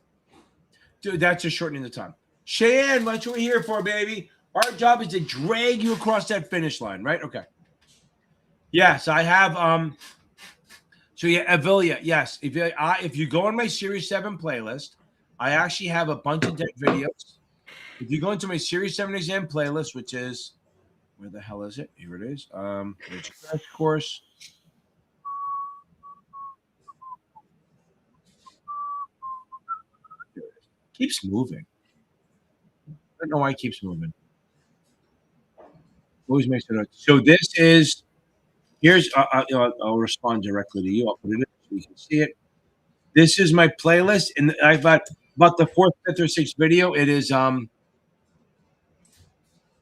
Dude, that's just shortening the time. Cheyenne, what you here for, baby? Our job is to drag you across that finish line, right? Okay. Yes, I have. So yeah, Avilia, yes. If you go on my Series 7 playlist, I actually have a bunch of deck videos. If you go into my Series 7 exam playlist, which is Where the hell is it? Here it is. There's a crash course. Keeps moving. I don't know why it keeps moving. Always makes it. So this is. Here's. I'll respond directly to you. I'll put it in so you can see it. This is my playlist, and I've got about the 4th, 5th, or 6th video. It is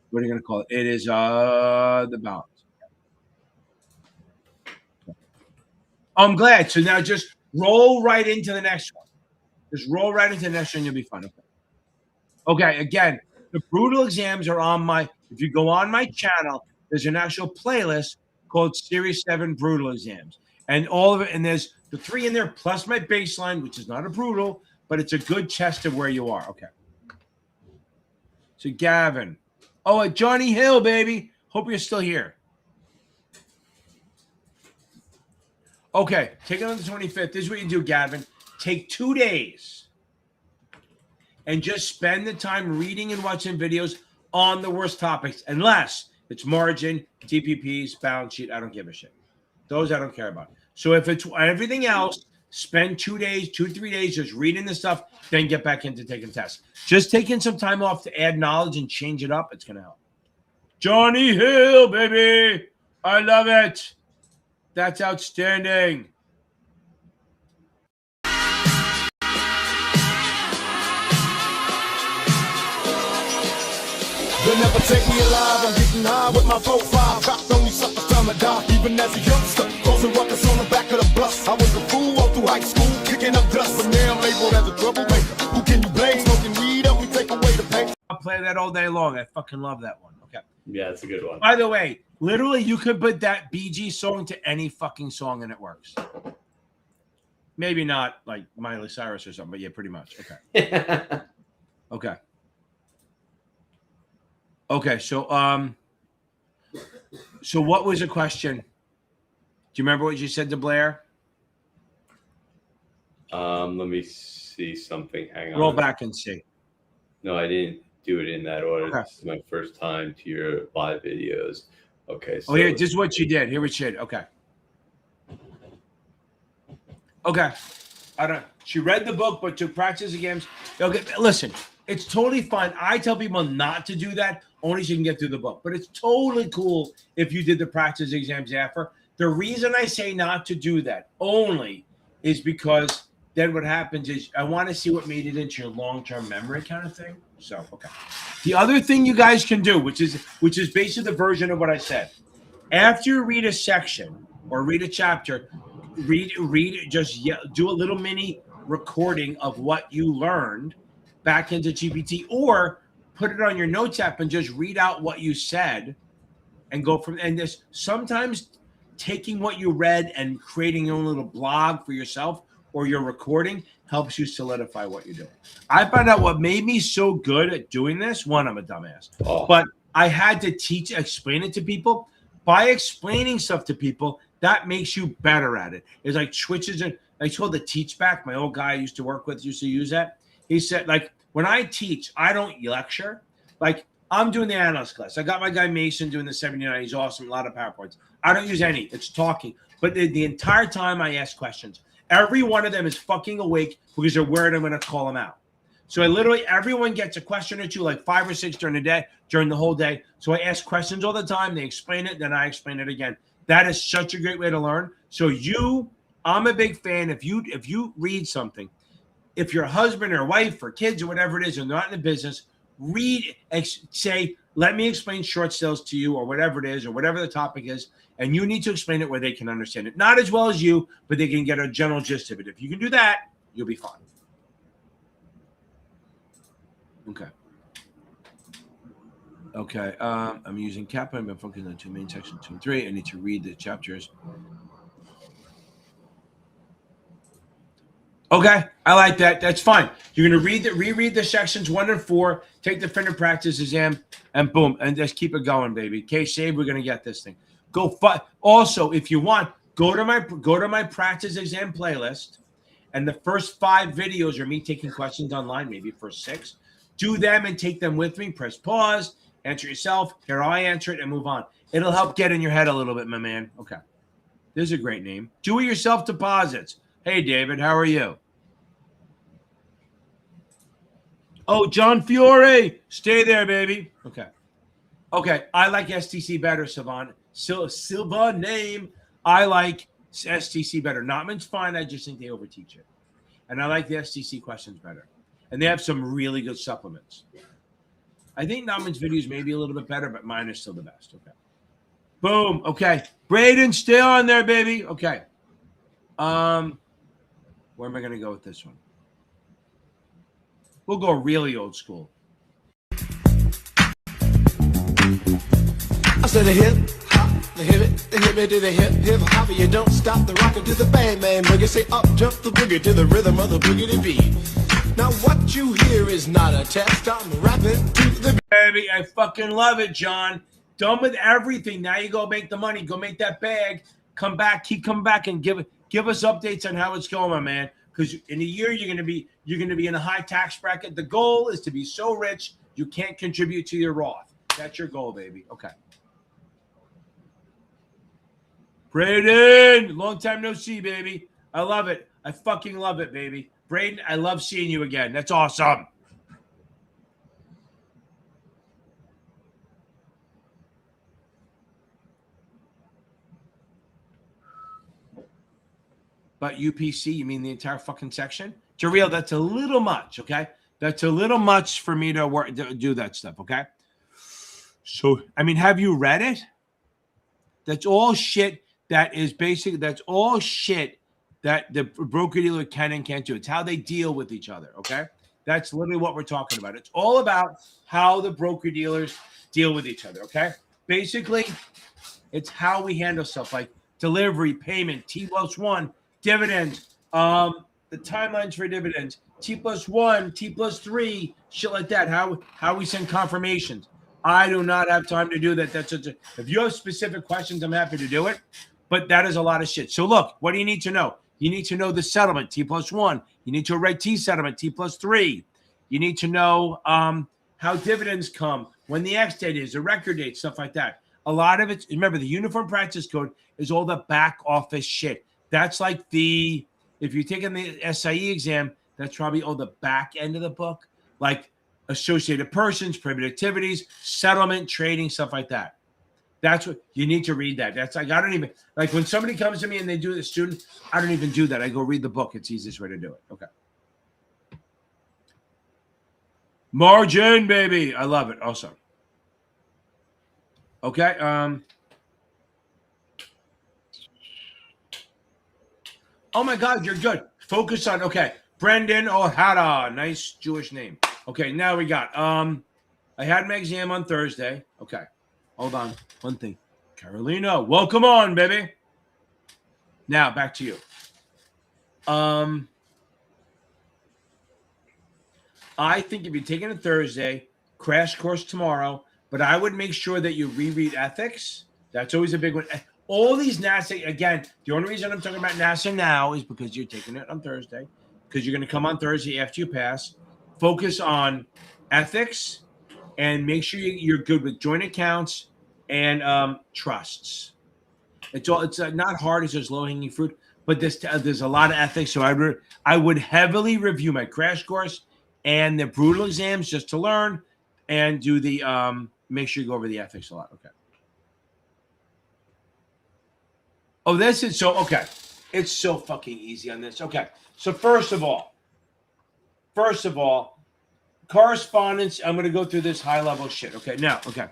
what are you gonna call it? It is the balance. I'm glad. So now just roll right into the next one. Just roll right into the next one. You'll be fine. Okay. Okay. Again, the brutal exams are on my. If you go on my channel, there's an actual playlist called Series 7 Brutal Exams, and all of it. And there's the 3 in there plus my baseline, which is not a brutal, but it's a good test of where you are. Okay. So Gavin, at Johnny Hill, baby. Hope you're still here. Okay, take it on the 25th. This is what you do, Gavin. Take 2 days and just spend the time reading and watching videos on the worst topics, unless it's margin, TPPs, balance sheet. I don't give a shit. Those I don't care about. So if it's everything else, spend 2 days, 2-3 days just reading the stuff, then get back into taking tests. Just taking some time off to add knowledge and change it up, it's going to help. Johnny Hill, baby. I love it. That's outstanding. They'll never take me alive. I'm getting high with my 4-5. Cops on you suckers time to die. Even as a youngster, causing ruckus on the back of the bus. I was a fool all through high school, kicking up dust. But now I'm labeled as a troublemaker. Who can you blame? Smoking weed up, we take away the pain. I'll play that all day long. I fucking love that one. Okay. Yeah, it's a good one. By the way, literally, you could put that BG song to any fucking song and it works. Maybe not like Miley Cyrus or something, but yeah, pretty much. Okay. Okay. Okay. So what was the question? Do you remember what you said to Blair? Let me see something. Hang on. Roll back and see. No, I didn't do it in that order. Okay. This is my first time to your live videos. Okay. So Here, this is what you did. Here what you did. Okay. Okay. She read the book, but took practice exams. Okay. Listen, it's totally fine. I tell people not to do that only so you can get through the book. But it's totally cool if you did the practice exams after. The reason I say not to do that only is because then what happens is I want to see what made it into your long-term memory kind of thing. So, okay. The other thing you guys can do, which is basically the version of what I said. After you read a section or read a chapter, do a little mini recording of what you learned back into GPT, or put it on your notes app and just read out what you said and go from. And this sometimes taking what you read and creating your own little blog for yourself or your recording helps you solidify what you're doing. I found out what made me so good at doing this. One, I'm a dumbass, but I had to explain it to people. By explaining stuff to people, that makes you better at it. It's like switches. I told the Teach Back, my old guy I used to work with used to use that. He said, like, when I teach, I don't lecture. Like, I'm doing the analyst class. I got my guy Mason doing the 79. He's awesome. A lot of PowerPoints. I don't use any. It's talking. But the entire time I ask questions. Every one of them is fucking awake because they're worried I'm going to call them out. So everyone gets a question or two, like 5 or 6 during the whole day. So I ask questions all the time. They explain it. Then I explain it again. That is such a great way to learn. So I'm a big fan. If you read something, if your husband or wife or kids or whatever it is, and they're not in the business, say, let me explain short sales to you or whatever it is or whatever the topic is. And you need to explain it where they can understand it. Not as well as you, but they can get a general gist of it. If you can do that, you'll be fine. Okay. Okay. I'm using Kappa. I've been focusing on 2 main sections, 2 and 3. I need to read the chapters. Okay, I like that. That's fine. You're going to reread the sections 1 and 4, take the Finner practice exam, and boom, and just keep it going, baby. K-Save, we're going to get this thing. Also, if you want, go to my practice exam playlist, and the first 5 videos are me taking questions online, maybe first 6. Do them and take them with me. Press pause Answer it yourself. Here, I answer it and move on. It'll help get in your head a little bit, my man. Okay. There's a great name. Do-it-yourself deposits. Hey, David, how are you? Oh, John Fiore. Stay there, baby. Okay. Okay. I like STC better, Sylvan. Silva name. I like STC better. Notman's fine. I just think they overteach it. And I like the STC questions better. And they have some really good supplements. I think Notman's videos may be a little bit better, but mine are still the best. Okay. Boom. Okay. Braden, stay on there, baby. Okay. Where am I going to go with this one? We'll go really old school. I said a hip hop, the hip it to the hip hop. You don't stop the rocket to the bang bang boogie. Say up jump the boogie to the rhythm of the boogie beat. Now what you hear is not a test. I'm rapping to the baby. I fucking love it, John. Done with everything. Now you go make the money. Go make that bag. Come back. Keep coming back and give us updates on how it's going, my man. Because in a year you're gonna be in a high tax bracket. The goal is to be so rich you can't contribute to your Roth. That's your goal, baby. Okay. Braden, long time no see, baby. I love it. I fucking love it, baby. Braden, I love seeing you again. That's awesome. But UPC, you mean the entire fucking section? Jareel, that's a little much, okay? That's a little much for me to do that stuff, okay? So, I mean, have you read it? That's all shit that is basically, that's all shit that the broker-dealer can and can't do. It's how they deal with each other, okay? That's literally what we're talking about. It's all about how the broker-dealers deal with each other, okay? Basically, it's how we handle stuff like delivery, payment, T+1, dividends, the timelines for dividends, T+1, T+3, shit like that. How we send confirmations. I do not have time to do that. If you have specific questions, I'm happy to do it. But that is a lot of shit. So look, what do you need to know? You need to know the settlement, T+1. You need to Reg T settlement, T+3. You need to know how dividends come, when the X date is, the record date, stuff like that. A lot of it, remember, the Uniform Practice Code is all the back office shit. That's like if you're taking the SIE exam, that's probably all the back end of the book, like associated persons, prohibited activities, settlement, trading, stuff like that. That's what you need to read that. That's like, I don't even, like when somebody comes to me and they do the student, I don't even do that. I go read the book. It's the easiest way to do it. Okay. Margin, baby. I love it. Awesome. Okay. Oh my God, you're good. Focus on, okay. Brendan O'Hara. Nice Jewish name. Okay, now we got, I had my exam on Thursday. Okay. Hold on. One thing. Carolina, welcome on, baby. Now, back to you. I think if you're taking it Thursday, crash course tomorrow, but I would make sure that you reread ethics. That's always a big one. All these NASA, again, the only reason I'm talking about NASA now is because you're taking it on Thursday, because you're going to come on Thursday after you pass. Focus on ethics and make sure you're good with joint accounts and trusts. It's not hard. It's just low-hanging fruit, but there's a lot of ethics. So I would heavily review my crash course and the brutal exams just to learn, and do the make sure you go over the ethics a lot. Okay. Oh, this is so okay. It's so fucking easy on this. Okay. So first of all, correspondence. I'm going to go through this high level shit. Okay. Now, okay.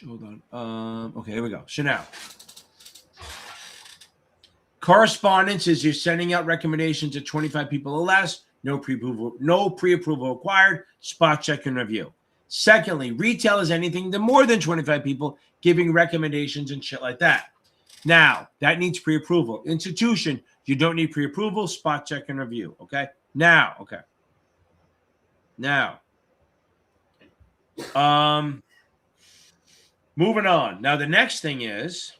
Hold on. Okay, here we go. So now, correspondence is you're sending out recommendations to 25 people or less. No pre-approval required. Spot check and review. Secondly, retail is anything to more than 25 people giving recommendations and shit like that. Now, that needs pre-approval. Institution, you don't need pre-approval. Spot check and review. Okay. Now, okay. Now, moving on. Now, the next thing is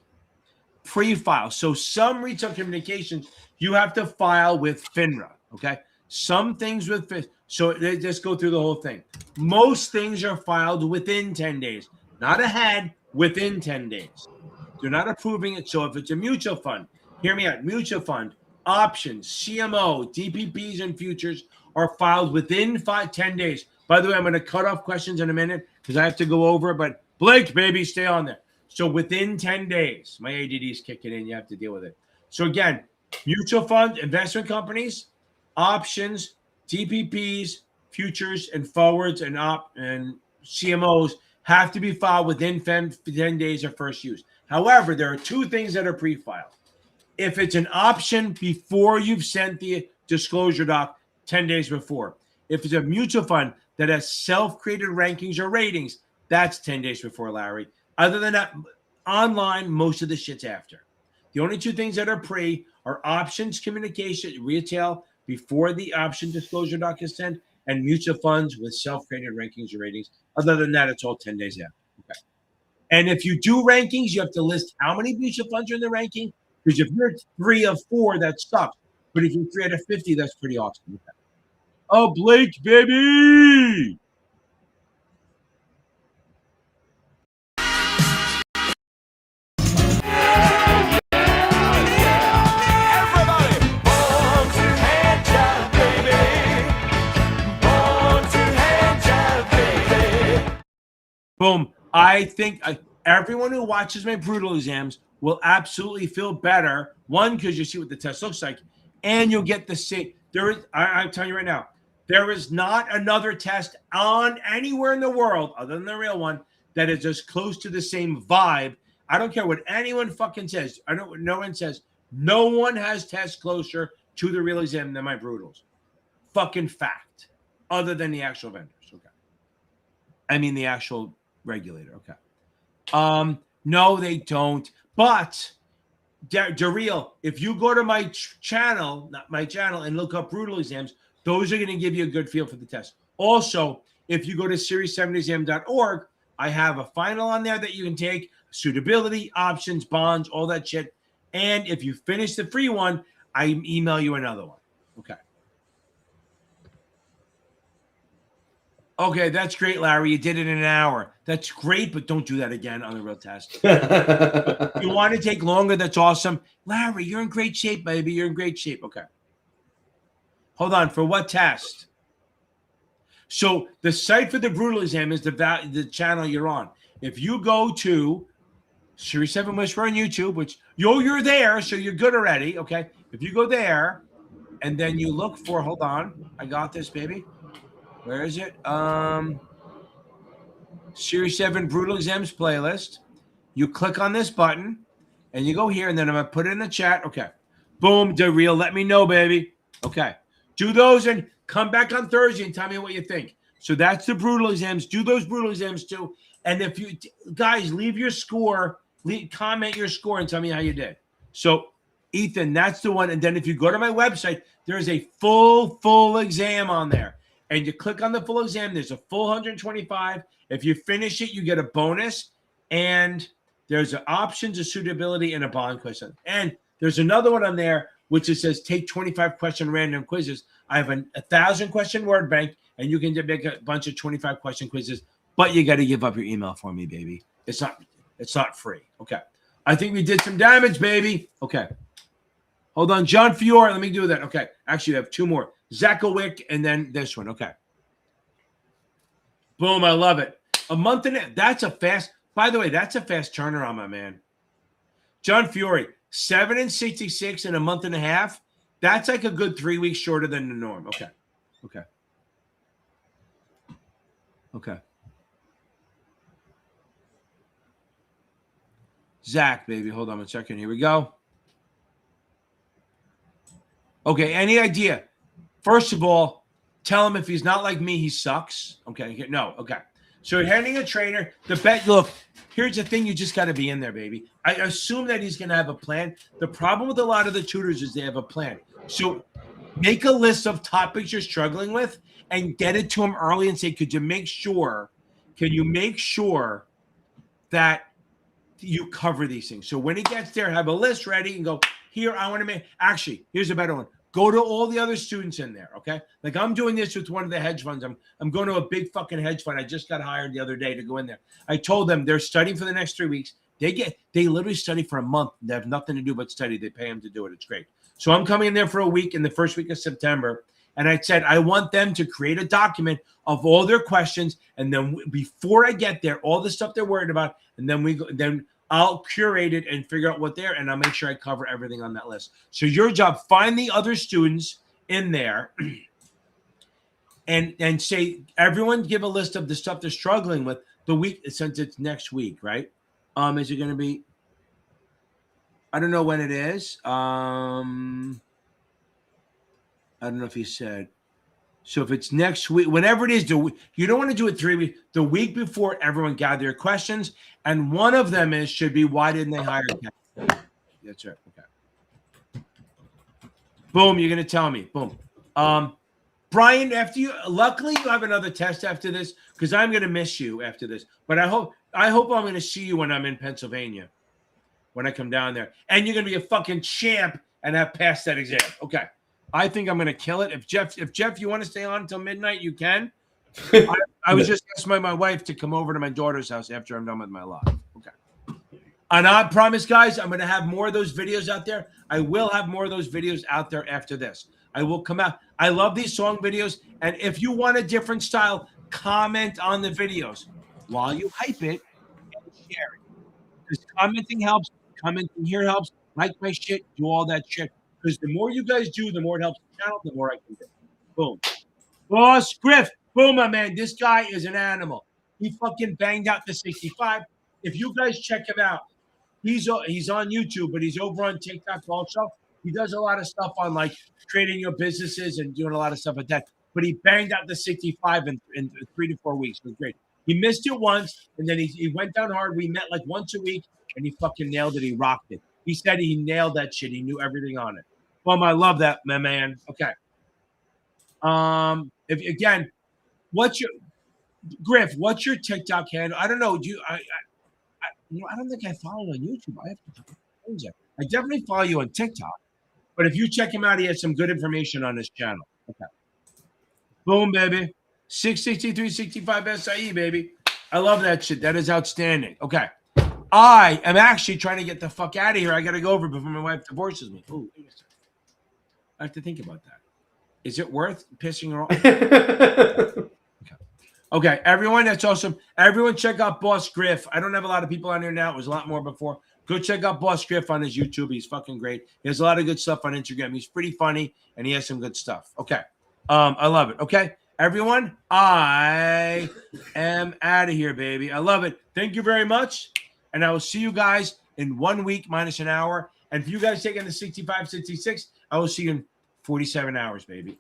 pre-file. So some retail communications, you have to file with FINRA. Okay. Some things so they just go through the whole thing. Most things are filed within 10 days, not ahead, within 10 days. They're not approving it. So if it's a mutual fund, hear me out, mutual fund, options, CMO, DPPs, and futures are filed within 10 days. By the way, I'm going to cut off questions in a minute because I have to go over, but Blake, baby, stay on there. So within 10 days, my ADD is kicking in. You have to deal with it. So again, mutual fund, investment companies, options, DPPs, futures, and forwards, and CMOs have to be filed within 10 days of first use. However, there are two things that are pre-filed. If it's an option before you've sent the disclosure doc 10 days before. If it's a mutual fund that has self-created rankings or ratings, that's 10 days before, Larry. Other than that, online, most of the shit's after. The only two things that are pre are options communication, retail, before the option disclosure doc is sent, and mutual funds with self-created rankings or ratings. Other than that, it's all 10 days after. Okay. And if you do rankings, you have to list how many mutual funds are in the ranking. Because if you're 3 of 4, that sucks. But if you're 3 out of 50, that's pretty awesome. Okay. Oh, Blake, baby! Boom. I think everyone who watches my brutal exams will absolutely feel better. One, because you see what the test looks like, and you'll get the same. I'm telling you right now, there is not another test on anywhere in the world other than the real one that is as close to the same vibe. I don't care what anyone fucking says. I know what no one says. No one has tests closer to the real exam than my brutals. Fucking fact. Other than the actual vendors. Okay. I mean the actual regulator. Okay. No, they don't. But Daryl, if you go to my channel, not my channel, and look up brutal exams, those are going to give you a good feel for the test. Also, if you go to series7exam.org, I have a final on there that you can take, suitability, options, bonds, all that shit. And if you finish the free one, I email you another one. Okay. Okay, that's great, Larry. You did it in an hour. That's great, but don't do that again on the real test. You want to take longer? That's awesome. Larry, you're in great shape, baby. You're in great shape. Okay. Hold on. For what test? So the site for the brutal exam is the channel you're on. If you go to Series 7 Whisper on YouTube, which you're there, so you're good already. Okay. If you go there and then you look for, hold on, I got this, baby. Where is it? Series 7 Brutal Exams playlist. You click on this button and you go here, and then I'm going to put it in the chat. Okay. Boom, Daryl. Let me know, baby. Okay. Do those and come back on Thursday and tell me what you think. So that's the brutal exams. Do those brutal exams too. And if you guys leave your score, comment your score and tell me how you did. So Ethan, that's the one. And then if you go to my website, there's a full exam on there. And you click on the full exam, there's a full 125. If you finish it, you get a bonus. And there's an options, a suitability, and a bond question. And there's another one on there, which it says take 25 question random quizzes. I have a 1,000 question word bank, and you can make a bunch of 25 question quizzes, but you got to give up your email for me, baby. It's not free. Okay. I think we did some damage, baby. Okay. Hold on. John Fiore. Let me do that. Okay. Actually, I have 2 more. Zakowick, and then this one. Okay. Boom. I love it. A month and that's a fast, by the way, that's a fast turnaround, my man. John Fiore, 7 and 66 in a month and a half. That's like a good 3 weeks shorter than the norm. Okay. Okay. Okay. Zach, baby. Hold on a second. Here we go. Okay. Any idea? First of all, tell him if he's not like me, he sucks. Okay. No. Okay. So handing a trainer, the bet, look, here's the thing. You just got to be in there, baby. I assume that he's going to have a plan. The problem with a lot of the tutors is they have a plan. So make a list of topics you're struggling with and get it to him early and say, can you make sure that you cover these things? So when he gets there, have a list ready and go, here, I want to make, actually, here's a better one. Go to all the other students in there, okay? Like I'm doing this with one of the hedge funds. I'm going to a big fucking hedge fund. I just got hired the other day to go in there. I told them they're studying for the next 3 weeks. They literally study for a month. They have nothing to do but study. They pay them to do it. It's great. So I'm coming in there for a week in the first week of September. And I said, I want them to create a document of all their questions. And then before I get there, all the stuff they're worried about. And then I'll curate it and figure out what they're, and I'll make sure I cover everything on that list. So your job, find the other students in there and say, everyone give a list of the stuff they're struggling with the week, since it's next week, right? Is it going to be, I don't know when it is. I don't know if he said. So if it's next week, whenever it is, you don't want to do it 3 weeks. The week before, everyone gather your questions, and one of them should be, why didn't they hire Ken? That's right. Okay. Boom. You're gonna tell me. Boom. Brian, luckily you have another test after this, because I'm gonna miss you after this. But I hope I'm gonna see you when I'm in Pennsylvania, when I come down there, and you're gonna be a fucking champ and have passed that exam. Okay. I think I'm going to kill it. If Jeff, you want to stay on until midnight, you can. I was just asking my wife to come over to my daughter's house after I'm done with my live. Okay. And I promise, guys, I'm going to have more of those videos out there. I will have more of those videos out there after this. I will come out. I love these song videos. And if you want a different style, comment on the videos while you hype it and share it. Because commenting helps. Commenting here helps. Like my shit. Do all that shit. Because the more you guys do, the more it helps the channel, the more I can do. Boom. Boss Griff. Boom, my man. This guy is an animal. He fucking banged out the 65. If you guys check him out, he's on YouTube, but he's over on TikTok also. He does a lot of stuff on like creating your businesses and doing a lot of stuff like that. But he banged out the 65 in 3 to 4 weeks. It was great. He missed it once, and then he went down hard. We met like once a week, and he fucking nailed it. He rocked it. He said he nailed that shit. He knew everything on it. I love that, my man. Okay. If again, what's your TikTok handle? I don't know. I don't think I follow on YouTube. I have to change it. I definitely follow you on TikTok. But if you check him out, he has some good information on his channel. Okay. Boom, baby. 663, 65 SIE, baby. I love that shit. That is outstanding. Okay. I am actually trying to get the fuck out of here. I got to go over before my wife divorces me. Ooh, wait a second. I have to think about that. Is it worth pissing her off? Okay, everyone, that's awesome. Everyone check out Boss Griff. I don't have a lot of people on here now. It was a lot more before. Go check out Boss Griff on his YouTube. He's fucking great. He has a lot of good stuff on Instagram. He's pretty funny, and he has some good stuff. Okay. I love it. Okay, everyone, I am out of here, baby. I love it. Thank you very much, and I will see you guys in 1 week minus an hour. And if you guys taking the 65, 66, I will see you in 47 hours, baby.